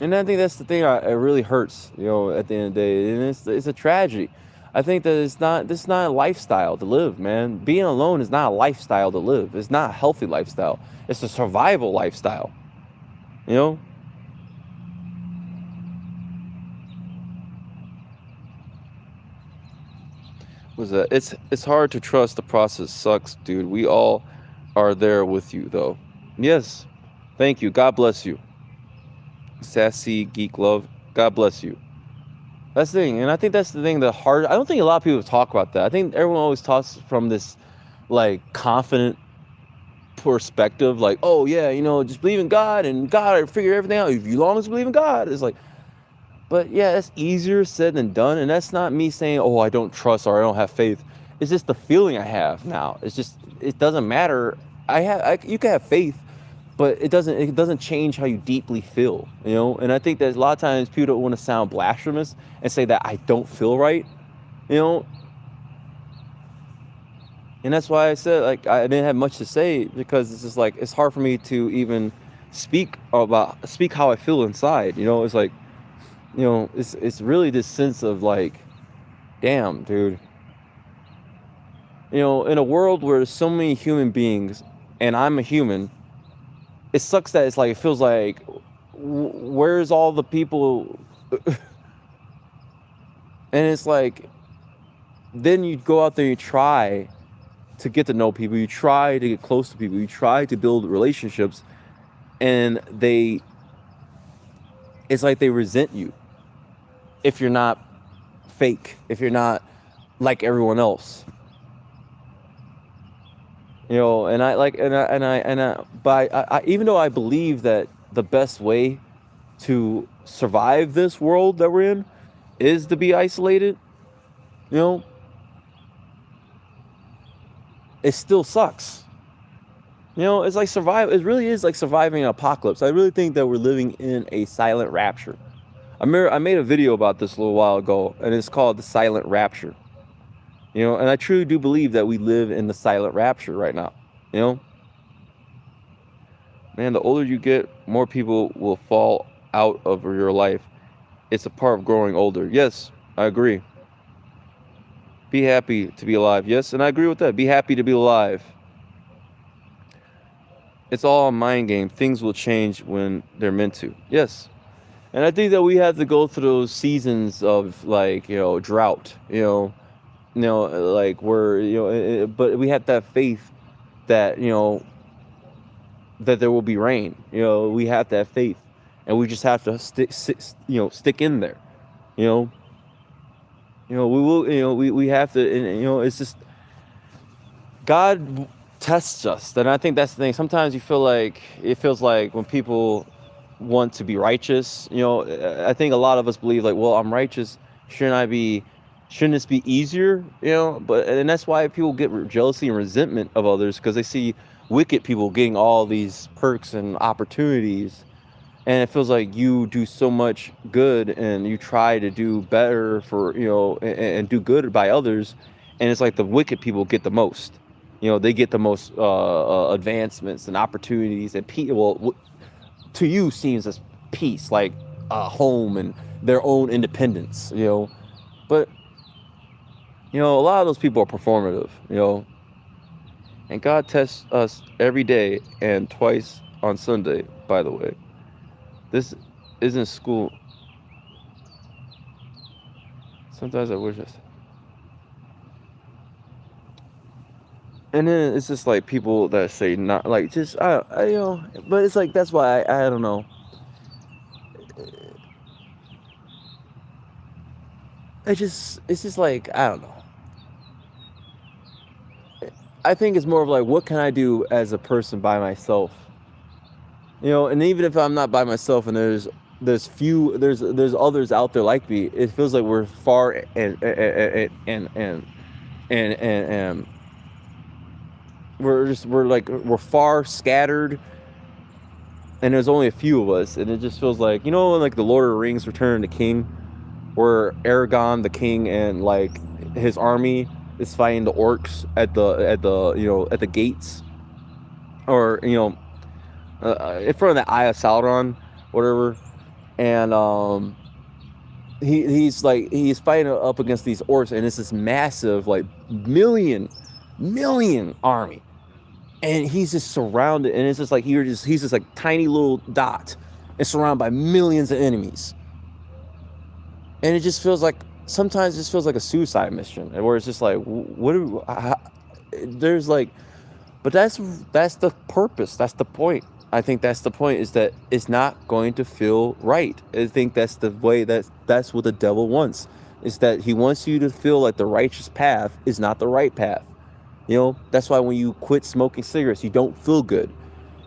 [SPEAKER 1] and I think that's the thing. It really hurts. At the end of the day, and it's a tragedy. I think that this is not a lifestyle to live, man. Being alone is not a lifestyle to live. It's not a healthy lifestyle. It's a survival lifestyle. You know, was that it's hard to trust. The process sucks, dude. We all are there with you, though. Yes, thank you. God bless you, sassy geek love. God bless you. That's the thing, and I think that's the thing. I don't think a lot of people talk about that. I think everyone always talks from this like confident perspective, like, oh yeah, just believe in God and God will figure everything out if you long as believe in God. It's like, but yeah, that's easier said than done, and that's not me saying, oh, I don't trust or I don't have faith. It's just the feeling I have now. It doesn't matter. You can have faith, but it doesn't change how you deeply feel. And I think that a lot of times people don't want to sound blasphemous and say that I don't feel right, you know and that's why I said like I didn't have much to say, because it's just like it's hard for me to even speak how I feel inside. It's like, it's really this sense of like, damn, dude. In a world where there's so many human beings and I'm a human, it sucks that it's like it feels like where's all the people. And it's like, then you go out there, you try to get to know people, you try to get close to people, you try to build relationships, and it's like they resent you if you're not fake, if you're not like everyone else. And I like, but even though I believe that the best way to survive this world that we're in is to be isolated, you know, it still sucks. It's like it really is like surviving an apocalypse. I really think that we're living in a silent rapture. I made a video about this a little while ago, and it's called The Silent Rapture. And I truly do believe that we live in the silent rapture right now. You know, man, the older you get, more people will fall out of your life. It's a part of growing older. Yes, I agree. Be happy to be alive. Yes, and I agree with that. Be happy to be alive. It's all a mind game. Things will change when they're meant to. Yes. And I think that we have to go through those seasons of like, drought, like where, but we have to have faith that, that there will be rain. We have to have faith, and we just have to stick in there. You know, we will. We have to. And, it's just God tests us, and I think that's the thing. Sometimes it feels like when people want to be righteous. I think a lot of us believe like, well, I'm righteous. Shouldn't I be? Shouldn't this be easier? And that's why people get jealousy and resentment of others, because they see wicked people getting all these perks and opportunities, and it feels like you do so much good and you try to do better for and do good by others, and it's like the wicked people get the most. They get the most advancements and opportunities, and people to you seems as peace, like a home and their own independence. But a lot of those people are performative. And God tests us every day and twice on Sunday, by the way. This isn't school. Sometimes I wish I. And then it's just like people that say not like just but it's like that's why I don't know. It's just like I don't know. I think it's more of like, what can I do as a person by myself? And even if I'm not by myself, and there's others out there like me, it feels like we're far and we're far scattered, and there's only a few of us, and it just feels like like the Lord of the Rings: Return of the King, where Aragorn the king and like his army is fighting the orcs at the gates, or in front of the Eye of Sauron, whatever, and he's fighting up against these orcs, and it's this massive like million army, and he's just surrounded, and it's just like he's just like tiny little dot and surrounded by millions of enemies, and it just feels like sometimes it just feels like a suicide mission, where it's just like there's like, but that's the purpose, that's the point. I think that's the point, is that it's not going to feel right. I think that's the way, that's what the devil wants, is that he wants you to feel like the righteous path is not the right path. That's why when you quit smoking cigarettes, you don't feel good.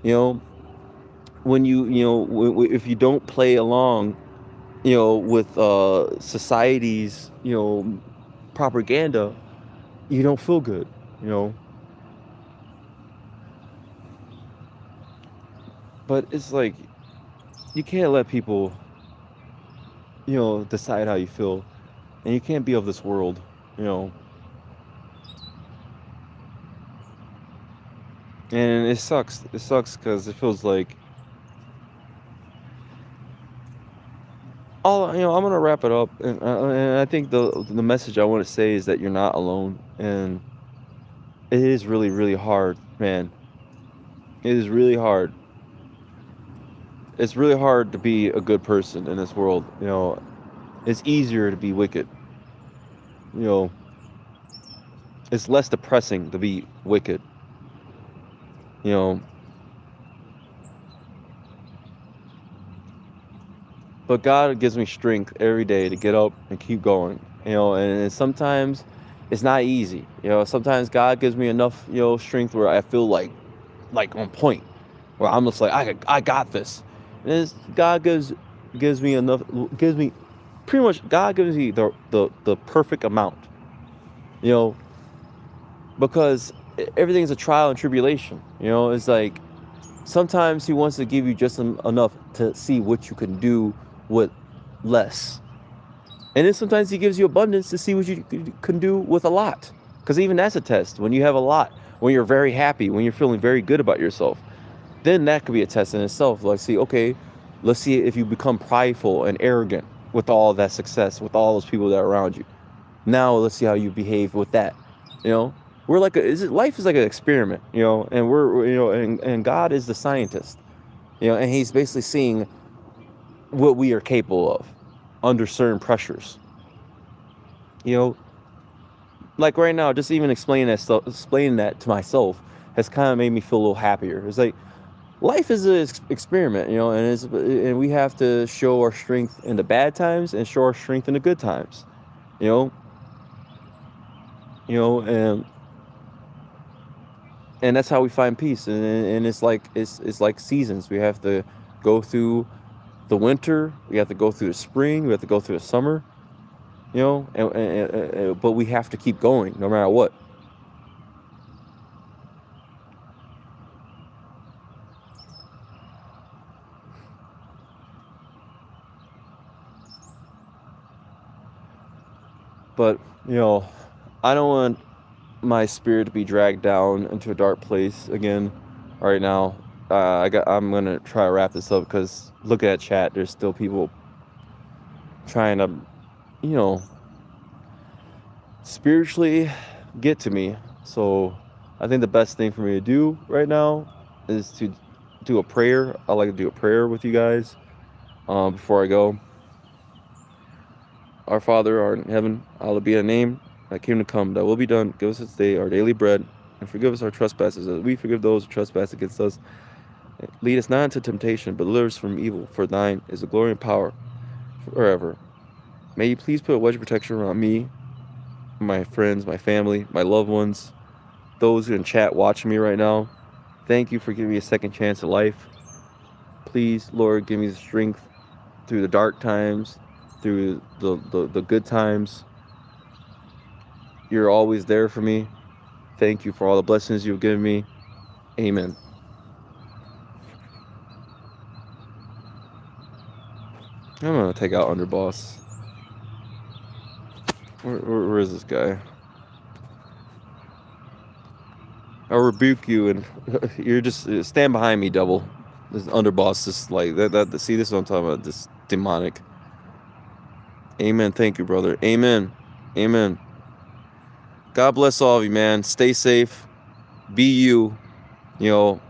[SPEAKER 1] When if you don't play along, with society's, propaganda, you don't feel good. But it's like, you can't let people, decide how you feel, and you can't be of this world, and it sucks. It sucks because it feels like I'm gonna wrap it up, and I think the message I want to say is that you're not alone, and it is really, really hard, man. It is really hard. It's really hard to be a good person in this world. It's easier to be wicked. You know, it's less depressing to be wicked. You know, but God gives me strength every day to get up and keep going. And sometimes it's not easy. Sometimes God gives me enough, strength where I feel like on point, where I'm just like, I got this. And God gives me enough, gives me pretty much, God gives me the perfect amount, because everything's a trial and tribulation. It's like sometimes he wants to give you just enough to see what you can do with less. And then sometimes he gives you abundance to see what you can do with a lot. Because even that's a test. When you have a lot, when you're very happy, when you're feeling very good about yourself, then that could be a test in itself. Like, see, okay, let's see if you become prideful and arrogant with all that success, with all those people that are around you. Now let's see how you behave with that. You know, we're like life is like an experiment. You know, and and God is the scientist. You know, and He's basically seeing what we are capable of under certain pressures. You know, like right now, just even explaining that to myself has kind of made me feel a little happier. It's like life is an experiment, you know, and we have to show our strength in the bad times and show our strength in the good times, you know, and that's how we find peace. And it's like seasons. We have to go through the winter, we have to go through the spring, we have to go through the summer, you know, but we have to keep going no matter what. But, you know, I don't want my spirit to be dragged down into a dark place again right now. I'm gonna try to wrap this up because look at that chat. There's still people trying to, you know, spiritually get to me. So I think the best thing for me to do right now is to do a prayer. I like to do a prayer with you guys before I go. Our Father, art in heaven, hallowed be thy name. Thy kingdom come, thy will be done. Give us this day our daily bread, and forgive us our trespasses, as we forgive those who trespass against us. Lead us not into temptation, but deliver us from evil. For thine is the glory and power forever. May you please put a wedge of protection around me, my friends, my family, my loved ones, those in chat watching me right now. Thank you for giving me a second chance at life. Please, Lord, give me the strength through the dark times, through the good times. You're always there for me. Thank you for all the blessings you've given me. Amen. I'm gonna take out Underboss. Where is this guy? I'll rebuke you, and you're just stand behind me, double. This Underboss, just like that. See, this is what I'm talking about. This demonic. Amen. Thank you, brother. Amen. Amen. God bless all of you, man. Stay safe. Be you. You know.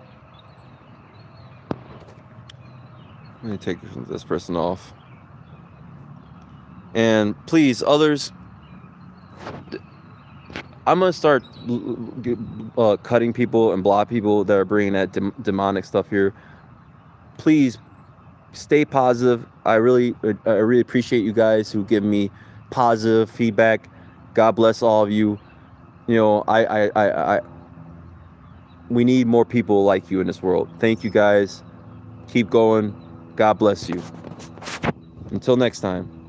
[SPEAKER 1] Let me take this person off. And please, others, I'm gonna start cutting people and block people that are bringing that demonic stuff here. Please stay positive. I really appreciate you guys who give me positive feedback. God bless all of you. You know, we need more people like you in this world. Thank you guys. Keep going. God bless you. Until next time.